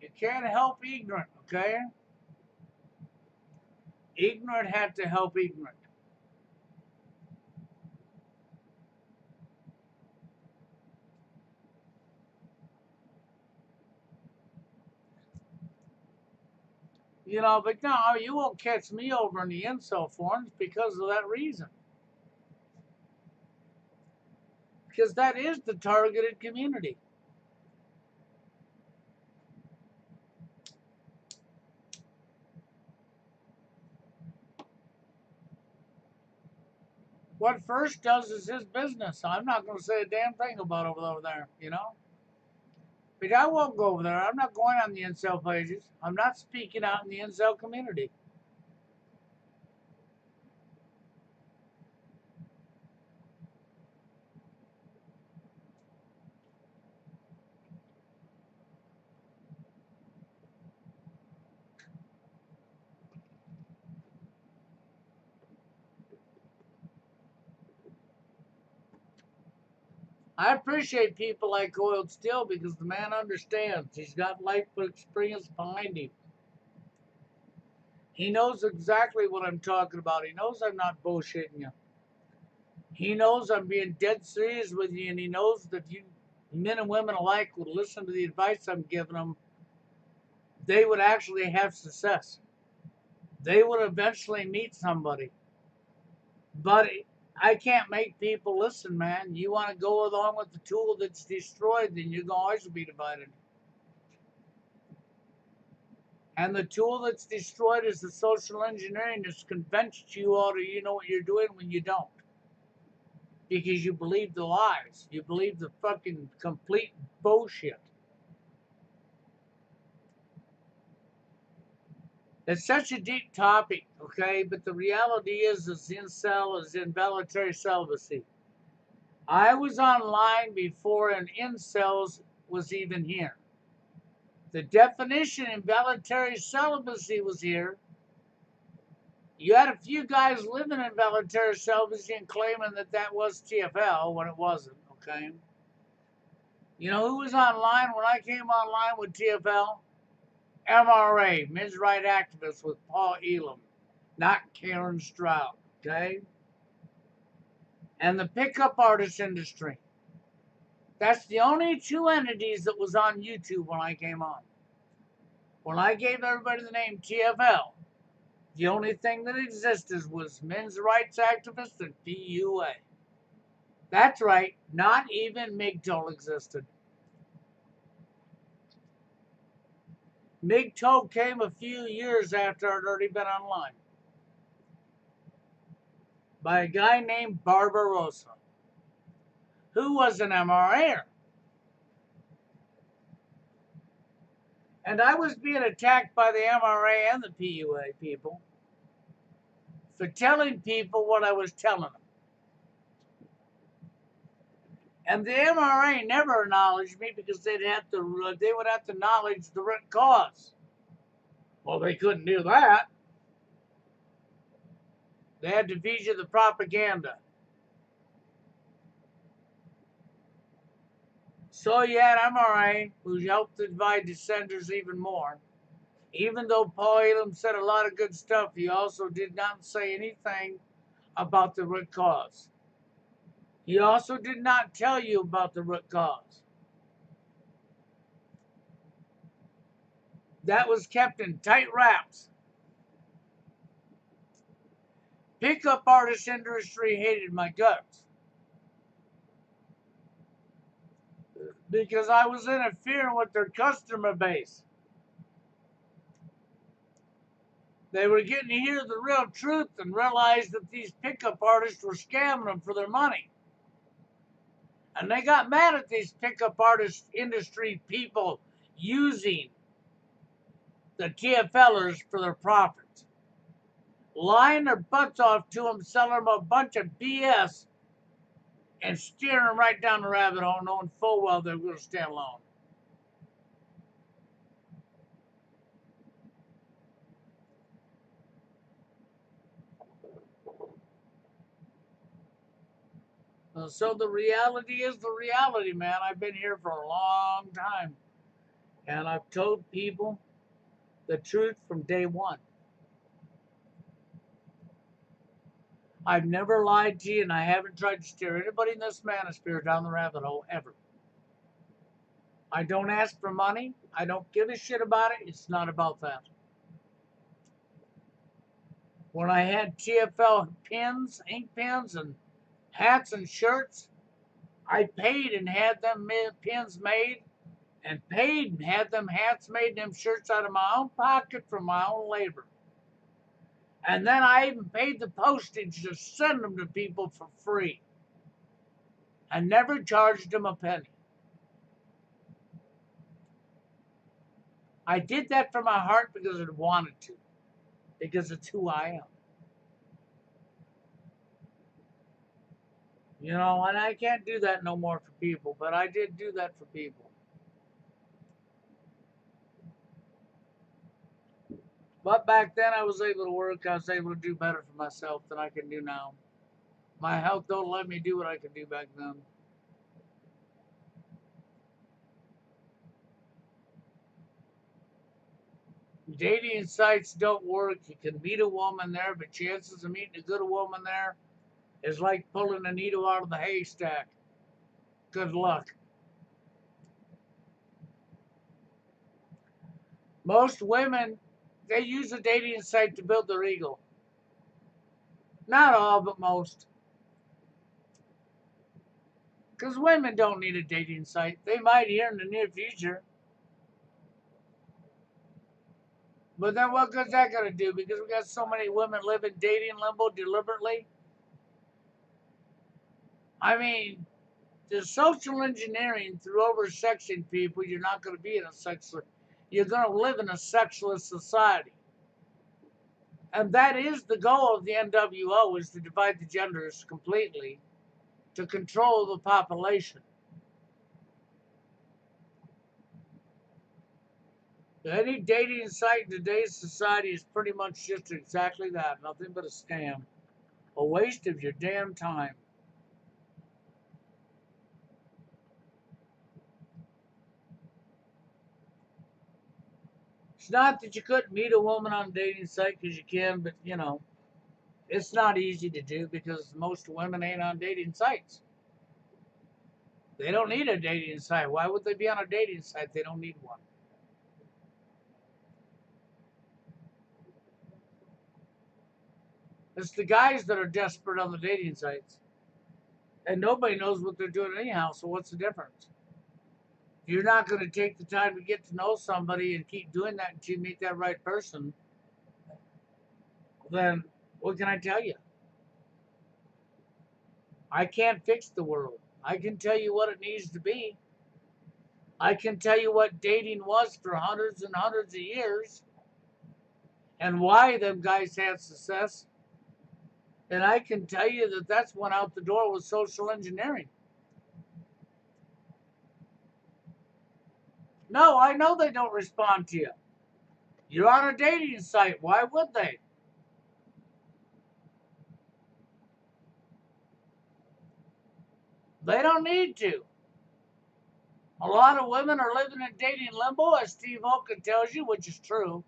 A: You can't help ignorant, okay? Ignorant had to help ignorant. You know, but no, you won't catch me over in the incel forums because of that reason. Because that is the targeted community. What First does is his business. I'm not going to say a damn thing about over there, you know? But I won't go over there. I'm not going on the incel pages. I'm not speaking out in the incel community. I appreciate people like Coiled Steel because the man understands. He's got life experience behind him. He knows exactly what I'm talking about. He knows I'm not bullshitting you. He knows I'm being dead serious with you, and he knows that you men and women alike would listen to the advice I'm giving them. They would actually have success. They would eventually meet somebody. But I can't make people listen, man. You want to go along with the tool that's destroyed, then you're going to always be divided. And the tool that's destroyed is the social engineering that's convinced you all to you know what you're doing when you don't. Because you believe the lies. You believe the fucking complete bullshit. It's such a deep topic, okay? But the reality is incel is involuntary celibacy. I was online before an incels was even here. The definition involuntary celibacy was here. You had a few guys living in voluntary celibacy and claiming that that was TFL when it wasn't, okay? You know who was online when I came online with TFL? MRA, men's right activists with Paul Elam, not Karen Stroud, okay? And the pickup artist industry. That's the only two entities that was on YouTube when I came on. When I gave everybody the name TFL, the only thing that existed was men's rights activists and PUA. That's right, not even MGTOW existed. MGTOW came a few years after I'd already been online by a guy named Barbarossa, who was an MRAer. And I was being attacked by the MRA and the PUA people for telling people what I was telling them. And the MRA never acknowledged me because they would have to acknowledge the root cause. Well, they couldn't do that. They had to feed you the propaganda. So you had MRA, who helped divide dissenters even more. Even though Paul Elam said a lot of good stuff, he also did not say anything about the root cause. He also did not tell you about the root cause. That was kept in tight wraps. Pickup artist industry hated my guts because I was interfering with their customer base. They were getting to hear the real truth and realize that these pickup artists were scamming them for their money. And they got mad at these pickup artist industry people using the TFLers for their profits, lying their butts off to them, selling them a bunch of BS, and steering them right down the rabbit hole, knowing full well they're going to stand alone. So the reality is the reality, man. I've been here for a long time, and I've told people the truth from day one. I've never lied to you, and I haven't tried to steer anybody in this manosphere down the rabbit hole ever. I don't ask for money. I don't give a shit about it. It's not about that. When I had TFL pins, ink pens, and hats and shirts, I paid and had them pins made, and paid and had them hats made and them shirts out of my own pocket from my own labor. And then I even paid the postage to send them to people for free. I never charged them a penny. I did that from my heart because I wanted to, because it's who I am. You know, and I can't do that no more for people, but I did do that for people. But back then I was able to work, I was able to do better for myself than I can do now. My health don't let me do what I could do back then. Dating sites don't work. You can meet a woman there, but chances of meeting a good woman there is like pulling a needle out of the haystack. Good luck. Most women, they use a dating site to build their ego. Not all, but most. Because women don't need a dating site. They might here in the near future. But then what good's that going to do? Because we got so many women living dating limbo deliberately. I mean, the social engineering through oversexing people, you're not going to be in a sexless. You're going to live in a sexless society. And that is the goal of the NWO, is to divide the genders completely to control the population. Any dating site in today's society is pretty much just exactly that. Nothing but a scam. A waste of your damn time. It's not that you couldn't meet a woman on a dating site, because you can, but it's not easy to do because most women ain't on dating sites. They don't need a dating site. Why would they be on a dating site? They don't need one. It's the guys that are desperate on the dating sites. And nobody knows what they're doing anyhow, so what's the difference? If you're not going to take the time to get to know somebody and keep doing that until you meet that right person, then what can I tell you? I can't fix the world. I can tell you what it needs to be. I can tell you what dating was for hundreds and hundreds of years and why them guys had success. And I can tell you that that's went out the door with social engineering. No, I know they don't respond to you. You're on a dating site. Why would they? They don't need to. A lot of women are living in dating limbo, as Steve Oken tells you, which is true.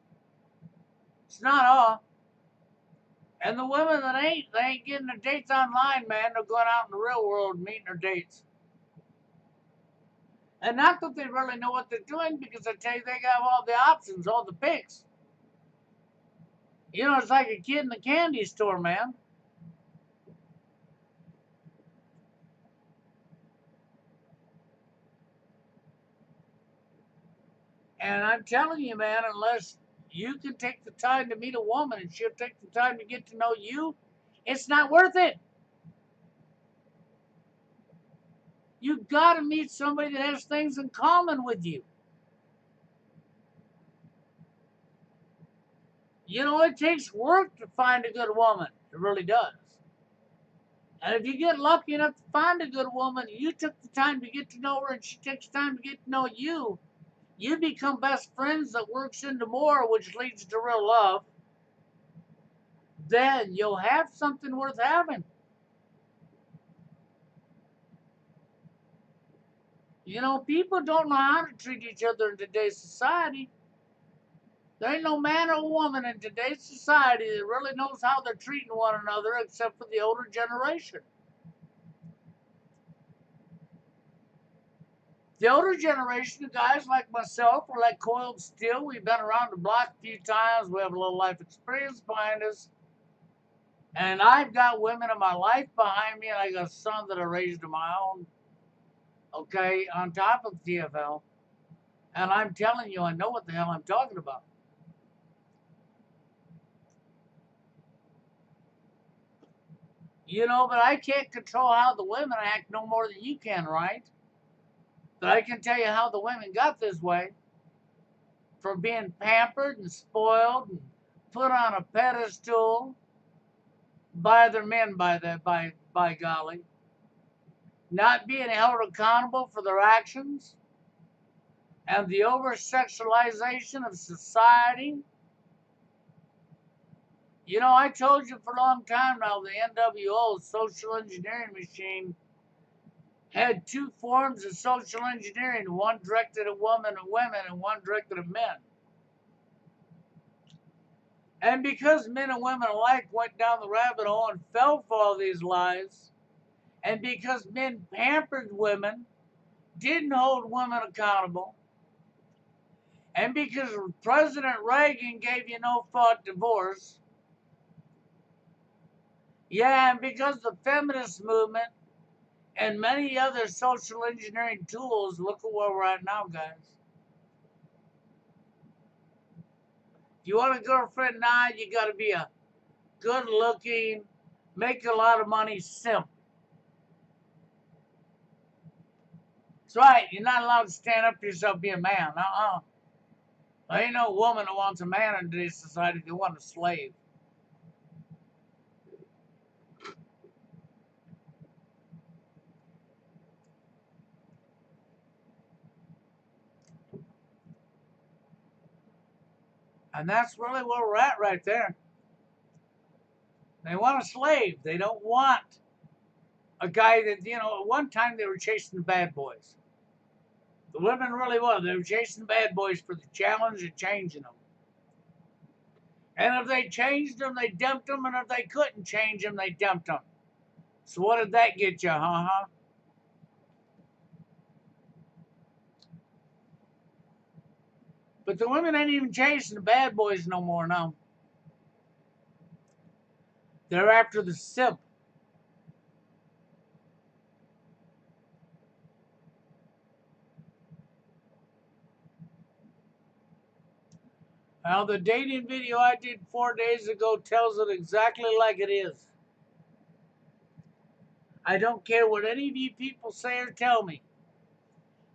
A: It's not all. And the women that ain't, they ain't getting their dates online, man. They're going out in the real world and meeting their dates. And not that they really know what they're doing, because I tell you, they got all the options, all the picks. It's like a kid in the candy store, man. And I'm telling you, man, unless you can take the time to meet a woman and she'll take the time to get to know you, it's not worth it. You got to meet somebody that has things in common with you. It takes work to find a good woman. It really does. And if you get lucky enough to find a good woman, you took the time to get to know her and she takes time to get to know you. You become best friends that works into more, which leads to real love. Then you'll have something worth having. People don't know how to treat each other in today's society. There ain't no man or woman in today's society that really knows how they're treating one another except for the older generation. The older generation of guys like myself, we're like coiled steel. We've been around the block a few times. We have a little life experience behind us. And I've got women in my life behind me, and I got a son that I raised on my own, okay, on top of TFL. And I'm telling you, I know what the hell I'm talking about. But I can't control how the women act no more than you can, right? But I can tell you how the women got this way, from being pampered and spoiled and put on a pedestal by their men, by golly, not being held accountable for their actions, and the over sexualization of society. I told you for a long time now, the NWO, social engineering machine, had two forms of social engineering, one directed at women and women and one directed at men. And because men and women alike went down the rabbit hole and fell for all these lies, and because men pampered women, didn't hold women accountable, and because President Reagan gave you no fault divorce, yeah, and because the feminist movement and many other social engineering tools, look at where we're at now, guys. If you want a girlfriend now, you got to be a good looking, make a lot of money simp. That's right. You're not allowed to stand up for yourself, be a man. There ain't no woman that wants a man in today's society. They want a slave. And that's really where we're at right there. They want a slave. They don't want a guy that, at one time they were chasing the bad boys. The women really were. They were chasing the bad boys for the challenge of changing them. And if they changed them, they dumped them. And if they couldn't change them, they dumped them. So what did that get you, huh? But the women ain't even chasing the bad boys no more now. They're after the simp. Now, the dating video I did 4 days ago tells it exactly like it is. I don't care what any of you people say or tell me.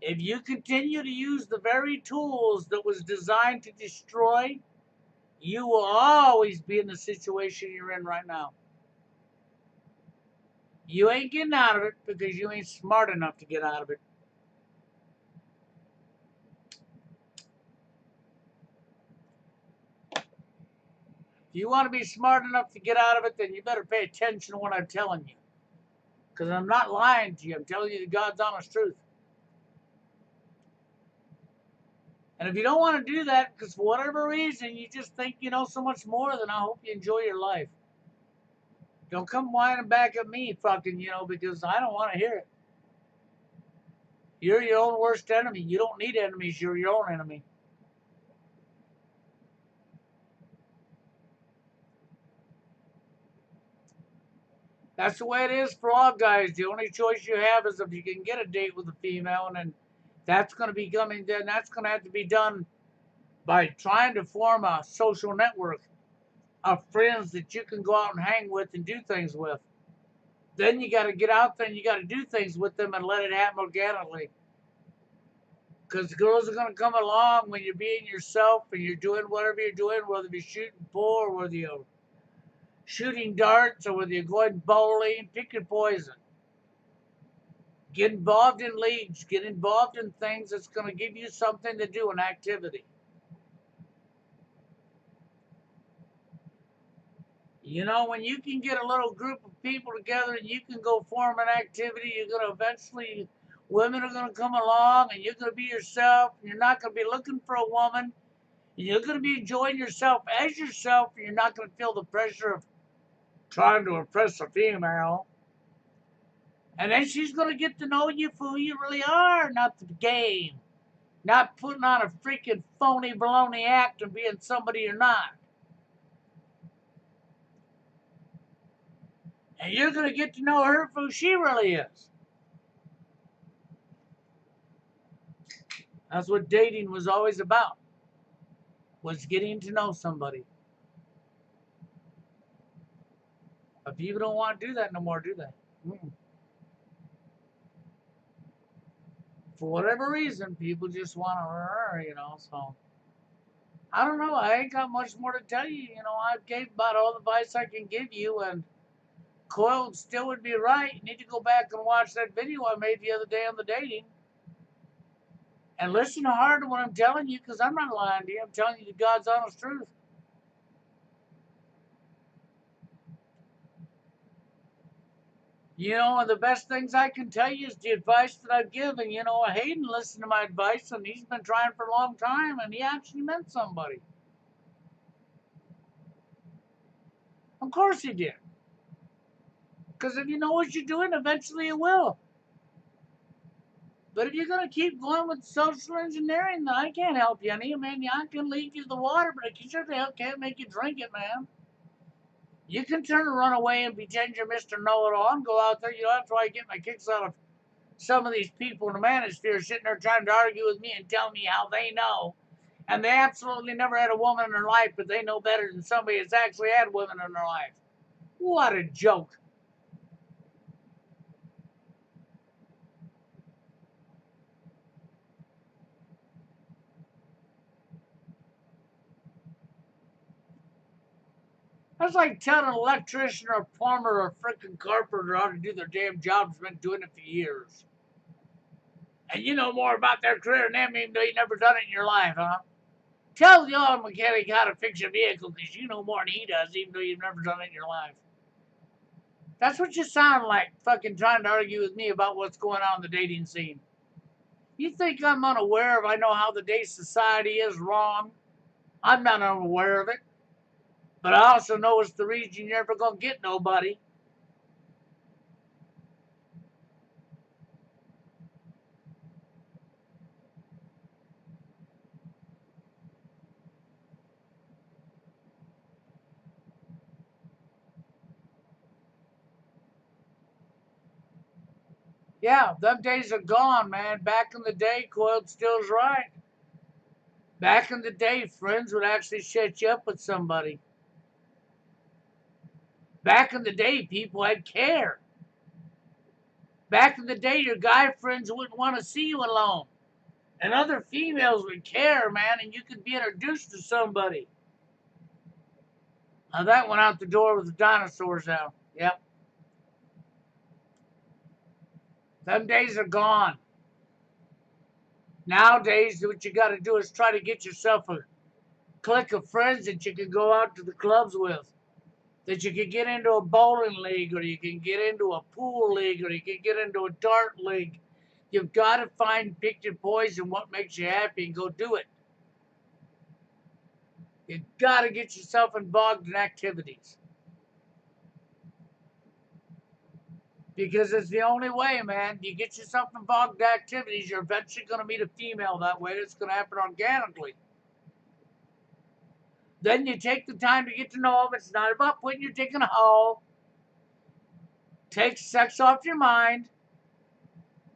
A: If you continue to use the very tools that was designed to destroy, you will always be in the situation you're in right now. You ain't getting out of it because you ain't smart enough to get out of it. If you want to be smart enough to get out of it, then you better pay attention to what I'm telling you. Because I'm not lying to you. I'm telling you the God's honest truth. And if you don't want to do that, because for whatever reason you just think you know so much more, then I hope you enjoy your life. Don't come whining back at me, fucking, because I don't want to hear it. You're your own worst enemy. You don't need enemies. You're your own enemy. That's the way it is for all guys. The only choice you have is if you can get a date with a female, and then that's going to be coming. Then that's going to have to be done by trying to form a social network of friends that you can go out and hang with and do things with. Then you got to get out there and you got to do things with them and let it happen organically. Because the girls are going to come along when you're being yourself and you're doing whatever you're doing, whether you're shooting pool or whether you're shooting darts or whether you're going bowling, pick your poison. Get involved in leagues, get involved in things that's going to give you something to do, an activity. When you can get a little group of people together and you can go form an activity, you're going to eventually, women are going to come along and you're going to be yourself. You're not going to be looking for a woman. And you're going to be enjoying yourself as yourself. And you're not going to feel the pressure of trying to impress a female. And then she's going to get to know you for who you really are, not the game. Not putting on a freaking phony baloney act and being somebody you're not. And you're going to get to know her for who she really is. That's what dating was always about, was getting to know somebody. But people don't want to do that no more, do they? For whatever reason, people just want to, so. I don't know. I ain't got much more to tell you. I gave about all the advice I can give you, and coiled still would be right. You need to go back and watch that video I made the other day on the dating. And listen hard to what I'm telling you, because I'm not lying to you. I'm telling you the God's honest truth. And the best things I can tell you is the advice that I've given. Hayden listened to my advice, and he's been trying for a long time, and he actually met somebody. course he did. Because if you know what you're doing, eventually it will. But if you're going to keep going with social engineering, then I can't help you any. I mean, I can lead you to the water, but I sure the hell can't make you drink it, man. You can turn and run away and pretend you're Mr. Know-It-All and go out there. You know, that's why I get my kicks out of some of these people in the manosphere sitting there trying to argue with me and tell me how they know. And they absolutely never had a woman in their life, but they know better than somebody that's actually had women in their life. What a joke. That's like telling an electrician or a plumber or a freaking carpenter how to do their damn jobs, been doing it for years. And you know more about their career than them, even though you never done it in your life, huh? Tell the auto mechanic how to fix a vehicle because you know more than he does, even though you've never done it in your life. That's what you sound like, fucking trying to argue with me about what's going on in the dating scene. You think I'm unaware of I know how the day society is wrong? I'm not unaware of it. But I also know it's the reason you're never going to get nobody. Yeah, them days are gone, man. Back in the day, coiled steel's right. Back in the day, friends would actually set you up with somebody. Back in the day, people had care. Back in the day, your guy friends wouldn't want to see you alone. And other females would care, man, and you could be introduced to somebody. Now that went out the door with the dinosaurs out. Yep. Them days are gone. Nowadays, what you got to do is try to get yourself a clique of friends that you can go out to the clubs with. That you can get into a bowling league, or you can get into a pool league, or you can get into a dart league. You've got to pick your poison, what makes you happy, and go do it. You've got to get yourself involved in activities. Because it's the only way, man. You get yourself involved in activities, you're eventually going to meet a female that way. It's going to happen organically. Then you take the time to get to know them. It's not about putting your dick in a hole. Take sex off your mind.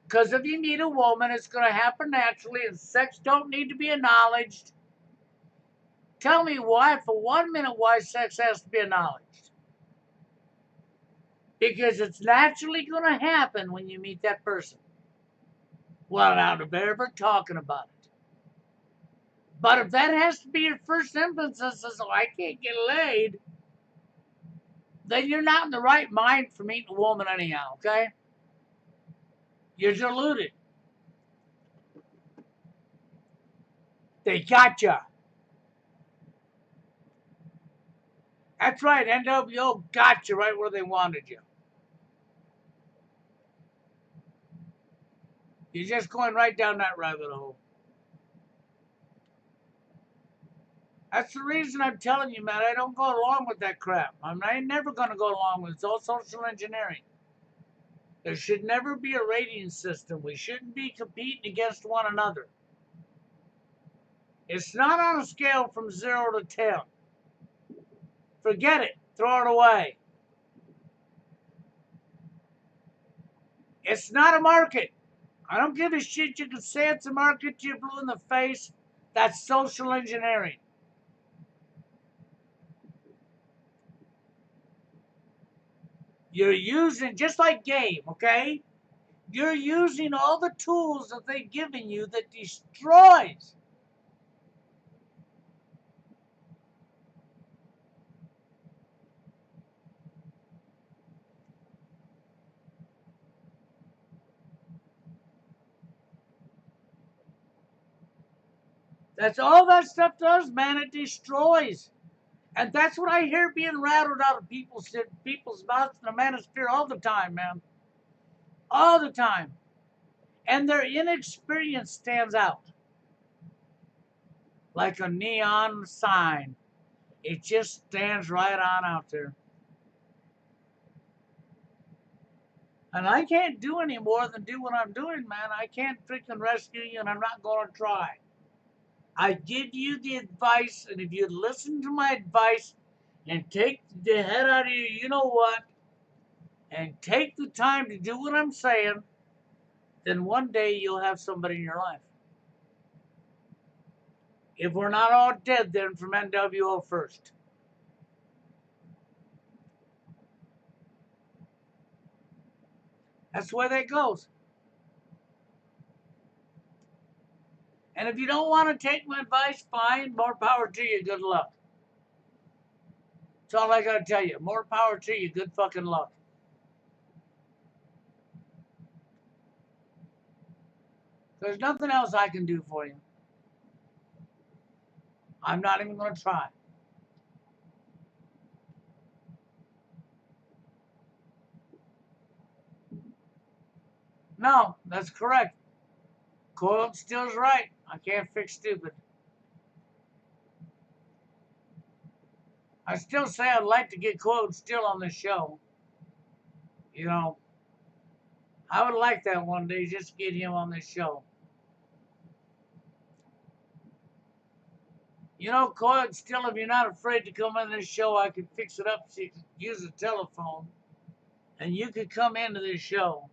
A: Because if you meet a woman, it's going to happen naturally, and sex don't need to be acknowledged. Tell me why, for 1 minute, why sex has to be acknowledged. Because it's naturally going to happen when you meet that person. Without ever talking about it. But if that has to be your first emphasis, so I can't get laid, then you're not in the right mind for meeting a woman anyhow, okay? You're deluded. They gotcha. That's right, NWO got you right where they wanted you. You're just going right down that rabbit hole. That's the reason I'm telling you, man, I don't go along with that crap. I ain't never going to go along with it. It's all social engineering. There should never be a rating system. We shouldn't be competing against one another. It's not on a scale from 0 to 10. Forget it. Throw it away. It's not a market. I don't give a shit. You can say it's a market to you blue in the face. That's social engineering. You're using, just like game, okay? You're using all the tools that they've given you that destroys. That's all that stuff does, man. It destroys. And that's what I hear being rattled out of people's mouths in the manosphere all the time, man. All the time. And their inexperience stands out like a neon sign. It just stands right on out there. And I can't do any more than do what I'm doing, man. I can't freaking rescue you, and I'm not going to try. I give you the advice, and if you listen to my advice and take the head out of you know what, and take the time to do what I'm saying, then one day you'll have somebody in your life. If we're not all dead, then from NWO first. That's the way that goes. And if you don't want to take my advice, fine. More power to you. Good luck. That's all I got to tell you. More power to you. Good fucking luck. There's nothing else I can do for you. I'm not even going to try. No, that's correct. Coiled Steel's right. I can't fix stupid. I still say I'd like to get Coiled Steel on this show. You know, I would like that one day, just to get him on this show. You know, Coiled Steel, if you're not afraid to come on this show, I could fix it up so you could use a telephone and you could come into this show.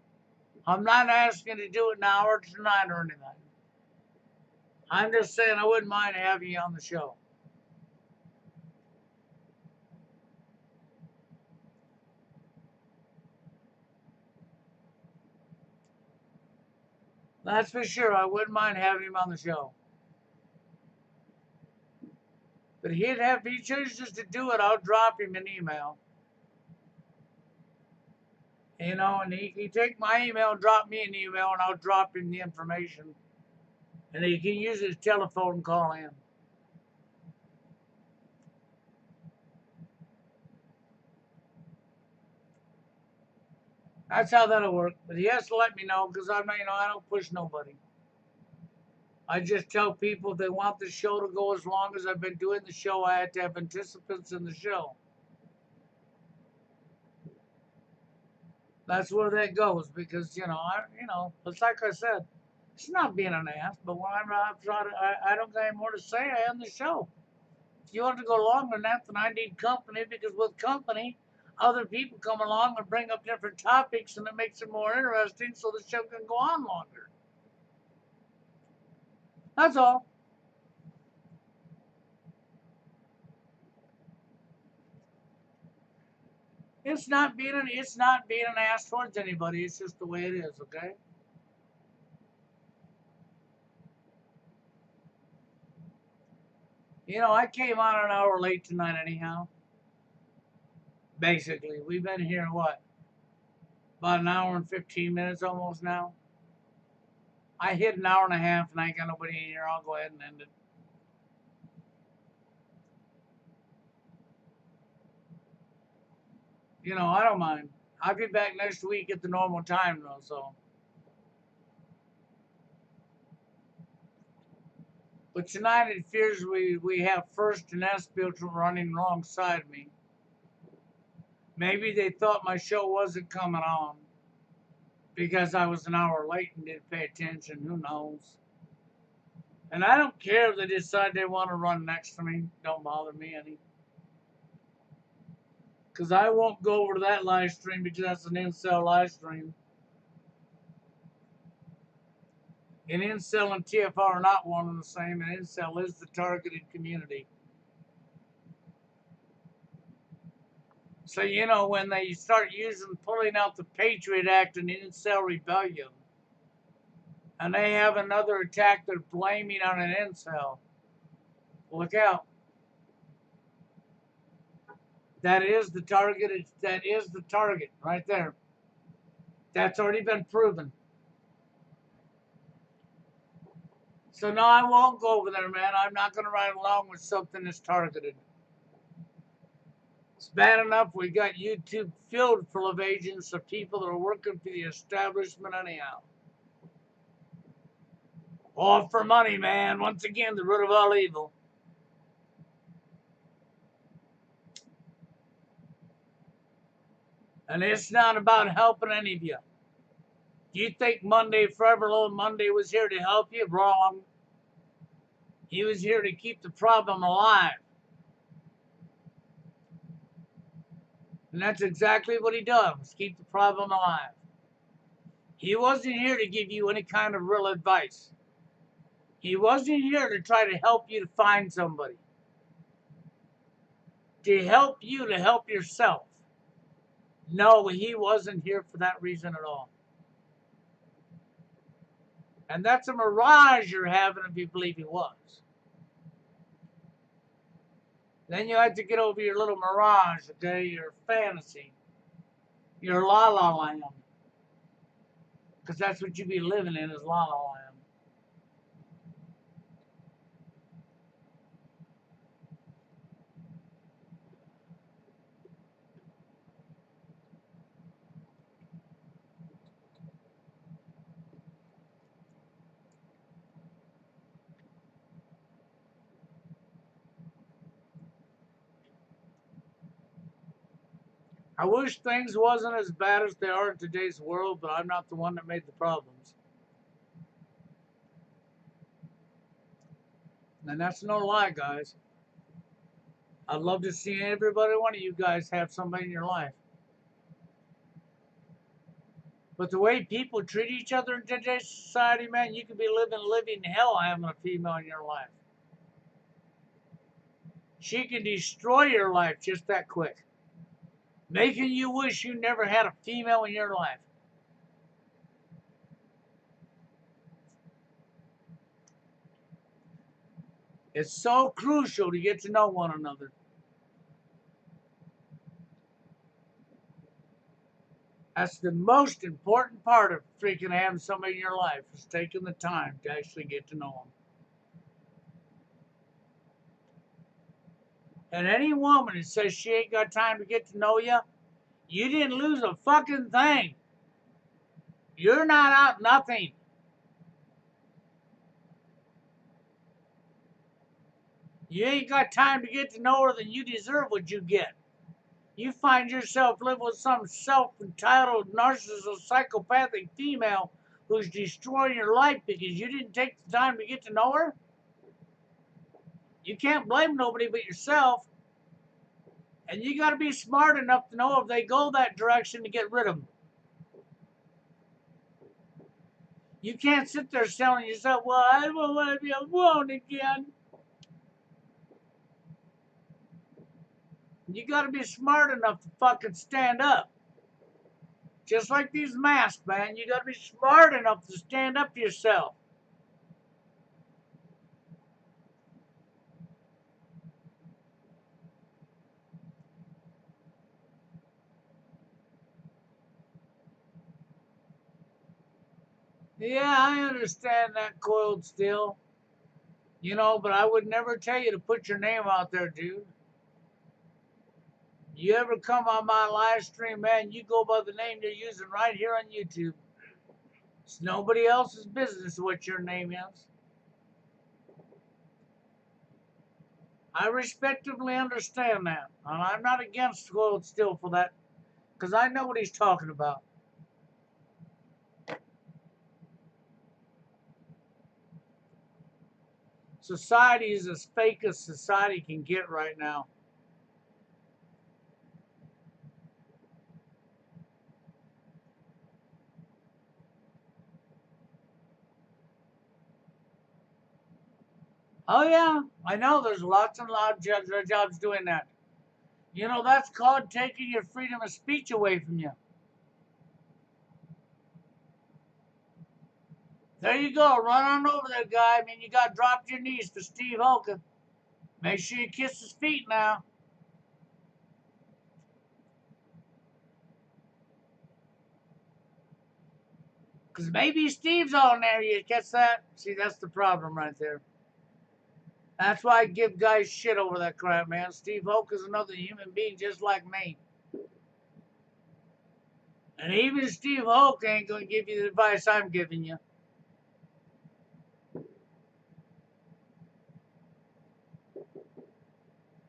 A: I'm not asking to do it now or tonight or anything. I'm just saying I wouldn't mind having you on the show. That's for sure. I wouldn't mind having him on the show. But if he chooses to do it, I'll drop him an email. You know, and he take my email and drop me an email, and I'll drop him the information. And he can use his telephone and call in. That's how that'll work. But he has to let me know because I'm not, I don't push nobody. I just tell people if they want the show to go as long as I've been doing the show, I had to have participants in the show. That's where that goes because it's like I said, it's not being an ass, but when I don't got any more to say. I end the show. If you want to go longer than that, then I need company because with company, other people come along and bring up different topics, and it makes it more interesting, so the show can go on longer. That's all. It's not being an ass towards anybody. It's just the way it is. Okay. I came on an hour late tonight anyhow. Basically, we've been here what, about an hour and 15 minutes almost now. I hit an hour and a half, and I ain't got nobody in here. I'll go ahead and end it. I don't mind. I'll be back next week at the normal time though. So, but tonight it appears we have First and S built running alongside me. Maybe they thought my show wasn't coming on because I was an hour late and didn't pay attention. Who knows? And I don't care if they decide they want to run next to me. Don't bother me any. Because I won't go over to that live stream because that's an incel live stream. And incel and TFL are not one and the same, and incel is the targeted community. So, when they start pulling out the Patriot Act and incel rebellion, and they have another attack they're blaming on an incel, look out. That is the target right there. That's already been proven. So no, I won't go over there, man. I'm not going to ride along with something that's targeted. It's bad enough we got YouTube filled full of agents of people that are working for the establishment anyhow. All for money, man. Once again, the root of all evil. And it's not about helping any of you. Do you think Monday, Forever Little Monday, was here to help you? Wrong. He was here to keep the problem alive. And that's exactly what he does, keep the problem alive. He wasn't here to give you any kind of real advice. He wasn't here to try to help you to find somebody. To help you to help yourself. No, he wasn't here for that reason at all. And that's a mirage you're having if you believe he was. Then you have to get over your little mirage, okay, your fantasy, your la la land. Because that's what you be living in is la la land. I wish things wasn't as bad as they are in today's world, but I'm not the one that made the problems. And that's no lie, guys. I'd love to see everybody, one of you guys, have somebody in your life. But the way people treat each other in today's society, man, you could be living hell having a female in your life. She can destroy your life just that quick, making you wish you never had a female in your life. It's so crucial to get to know one another. That's the most important part of freaking having somebody in your life is taking the time to actually get to know them. And any woman that says she ain't got time to get to know you, you didn't lose a fucking thing. You're not out nothing. You ain't got time to get to know her, then you deserve what you get. You find yourself living with some self-entitled, narcissistic, psychopathic female who's destroying your life because you didn't take the time to get to know her. You can't blame nobody but yourself. And you got to be smart enough to know if they go that direction to get rid of them. You can't sit there telling yourself, well, I don't want to be alone again. You got to be smart enough to fucking stand up. Just like these masks, man. You got to be smart enough to stand up to yourself. Yeah, I understand that, coiled steel. You know, but I would never tell you to put your name out there, dude. You ever come on my live stream, man, you go by the name you're using right here on YouTube. It's nobody else's business what your name is. I respectively understand that. And I'm not against Coiled Steel for that, because I know what he's talking about. Society is as fake as society can get right now. Oh, yeah, I know there's lots and lots of jobs doing that. You know, that's called taking your freedom of speech away from you. There you go. Run on over there, guy. I mean, you got dropped your knees for Steve Holcomb. Make sure you kiss his feet now. Because maybe Steve's all there. You catch that? See, that's the problem right there. That's why I give guys shit over that crap, man. Steve Hoke is another human being just like me. And even Steve Hoke ain't going to give you the advice I'm giving you.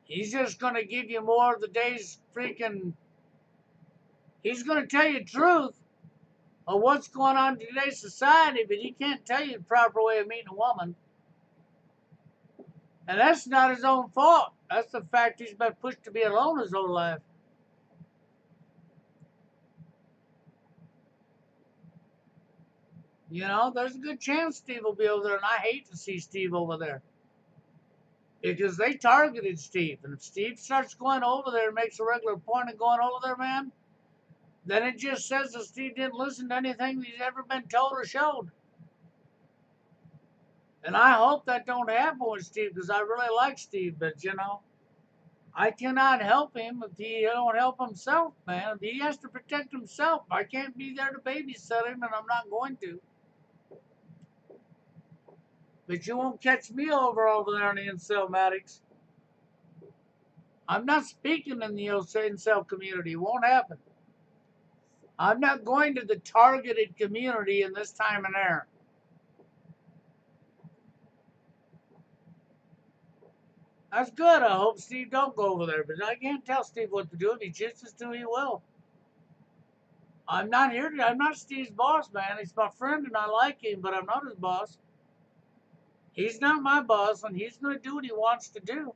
A: He's just going to give you more of the day's freaking He's going to tell you the truth of what's going on in today's society, but he can't tell you the proper way of meeting a woman. And that's not his own fault. That's the fact he's been pushed to be alone his whole life. You know, there's a good chance Steve will be over there, and I hate to see Steve over there. Because they targeted Steve. And if Steve starts going over there and makes a regular point of going over there, man, then it just says that Steve didn't listen to anything he's ever been told or showed. And I hope that don't happen with Steve, because I really like Steve, but you know, I cannot help him if he don't help himself, man. He has to protect himself. I can't be there to babysit him, and I'm not going to. But you won't catch me over there in the incel Maddox. I'm not speaking in the incel community. It won't happen. I'm not going to the targeted community in this time and era. That's good. I hope Steve don't go over there, but I can't tell Steve what to do. If he chooses to, he will. I'm not Steve's boss, man. He's my friend and I like him, but I'm not his boss. He's not my boss, and he's going to do what he wants to do.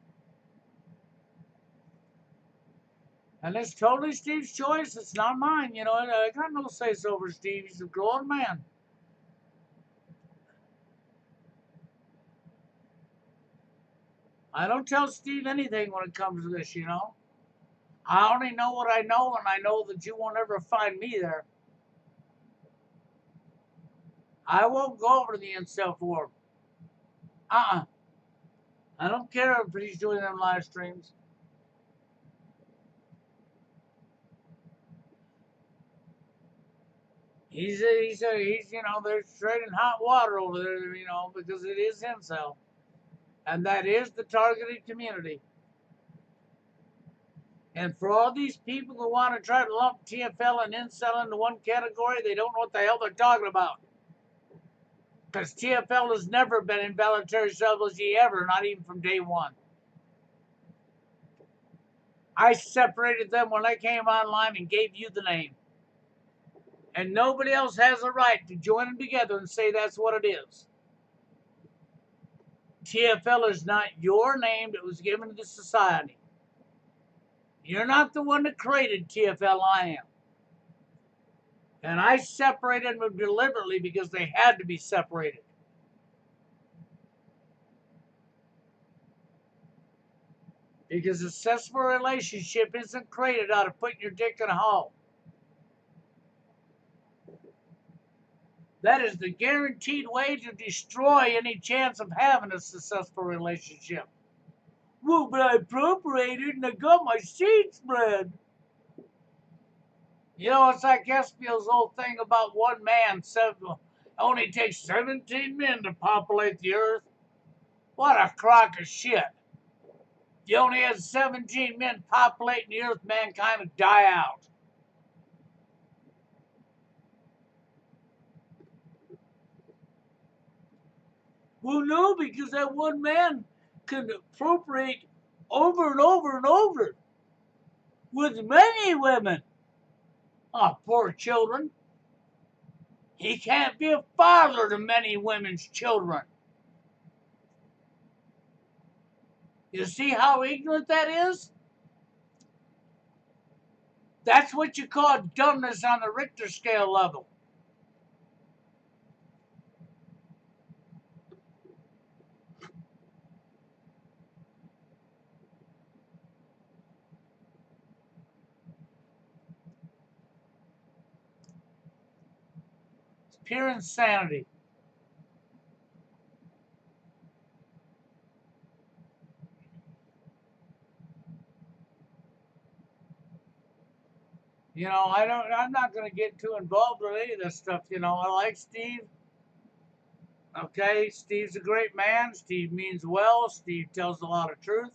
A: And it's totally Steve's choice. It's not mine. You know, I got no say-so over Steve. He's a grown man. I don't tell Steve anything when it comes to this, you know. I only know what I know, and I know that you won't ever find me there. I won't go over to the incel forum. I don't care if he's doing them live streams. He's you know, they're straight in hot water over there, you know, because it is incel. And that is the targeted community. And for all these people who want to try to lump TFL and incel into one category, they don't know what the hell they're talking about. Because TFL has never been involuntary celibacy ever, not even from day one. I separated them when I came online and gave you the name. And nobody else has a right to join them together and say that's what it is. TFL is not your name that was given to the society. You're not the one that created TFL, I am. And I separated them deliberately because they had to be separated. Because a successful relationship isn't created out of putting your dick in a hole. That is the guaranteed way to destroy any chance of having a successful relationship. Well, but I appropriated and I got my seed spread. You know, it's like Espio's old thing about one man only takes 17 men to populate the earth. What a crock of shit. If you only had 17 men populating the earth, mankind would die out. Well, no, because that one man can appropriate over and over and over with many women. Oh, poor children. He can't be a father to many women's children. You see how ignorant that is? That's what you call dumbness on the Richter scale level. It's pure insanity. You know, I'm not going to get too involved with any of this stuff. You know, I like Steve. Okay, Steve's a great man. Steve means well. Steve tells a lot of truth.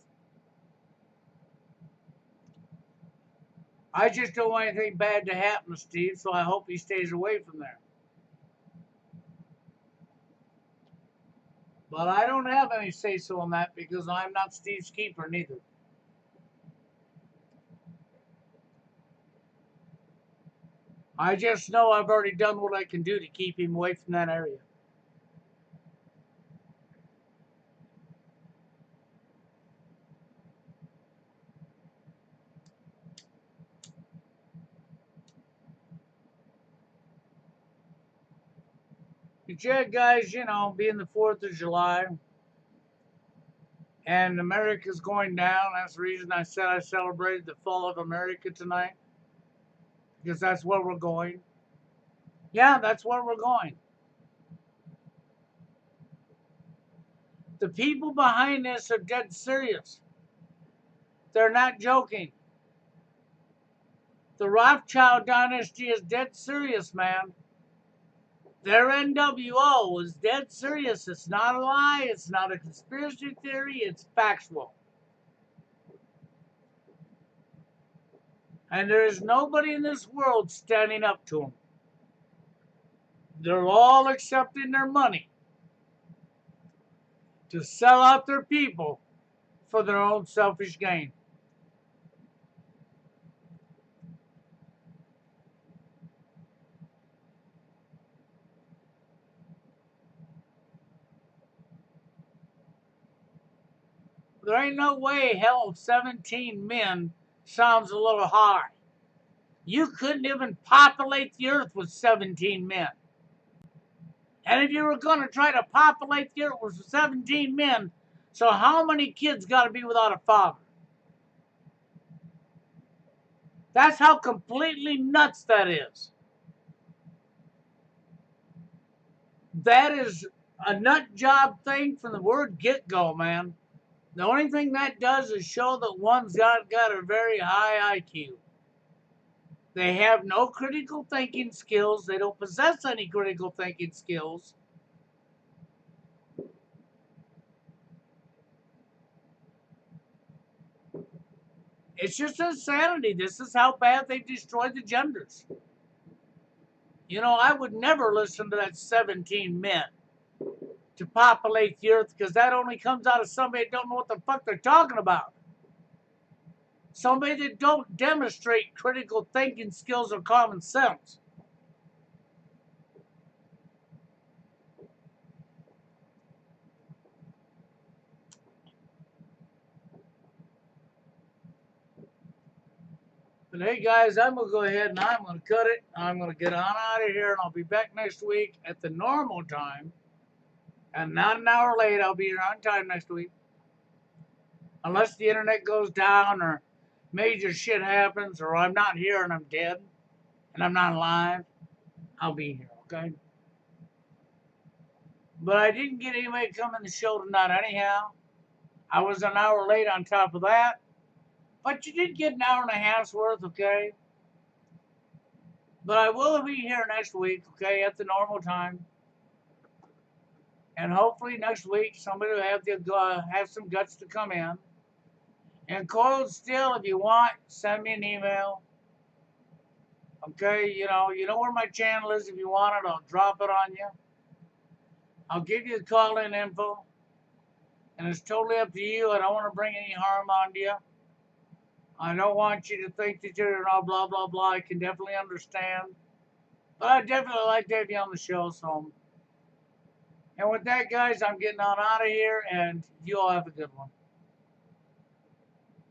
A: I just don't want anything bad to happen to Steve, so I hope he stays away from there. But I don't have any say-so on that because I'm not Steve's keeper, neither. I just know I've already done what I can do to keep him away from that area. But yeah, guys, being the 4th of July and America's going down, that's the reason I said I celebrated the fall of America tonight, because that's where we're going. Yeah, that's where we're going. The people behind this are dead serious. They're not joking. The Rothschild dynasty is dead serious, man. Their NWO is dead serious. It's not a lie. It's not a conspiracy theory. It's factual. And there is nobody in this world standing up to them. They're all accepting their money to sell out their people for their own selfish gain. There ain't no way, hell, 17 men sounds a little high. You couldn't even populate the earth with 17 men. And if you were going to try to populate the earth with 17 men, so how many kids got to be without a father? That's how completely nuts that is. That is a nut job thing from the word get-go, man. The only thing that does is show that one's got a very high IQ. They have no critical thinking skills. They don't possess any critical thinking skills. It's just insanity. This is how bad they've destroyed the genders. I would never listen to that 17 men to populate the earth, because that only comes out of somebody that don't know what the fuck they're talking about. Somebody that don't demonstrate critical thinking skills or common sense. But hey, guys, I'm going to go ahead and I'm going to cut it. I'm going to get on out of here, and I'll be back next week at the normal time. And not an hour late. I'll be here on time next week. Unless the internet goes down or major shit happens, or I'm not here and I'm dead and I'm not live, I'll be here, okay? But I didn't get anybody to come in the show tonight anyhow. I was an hour late on top of that. But you did get an hour and a half's worth, okay? But I will be here next week, okay, at the normal time. And hopefully next week somebody will have some guts to come in. And cold still, if you want, send me an email. Okay, you know where my channel is. If you want it, I'll drop it on you. I'll give you the call-in info. And it's totally up to you. I don't want to bring any harm on you. I don't want you to think that you're all blah, blah, blah. I can definitely understand. But I definitely like to have you on the show. So, and with that, guys, I'm getting on out of here. And you all have a good one.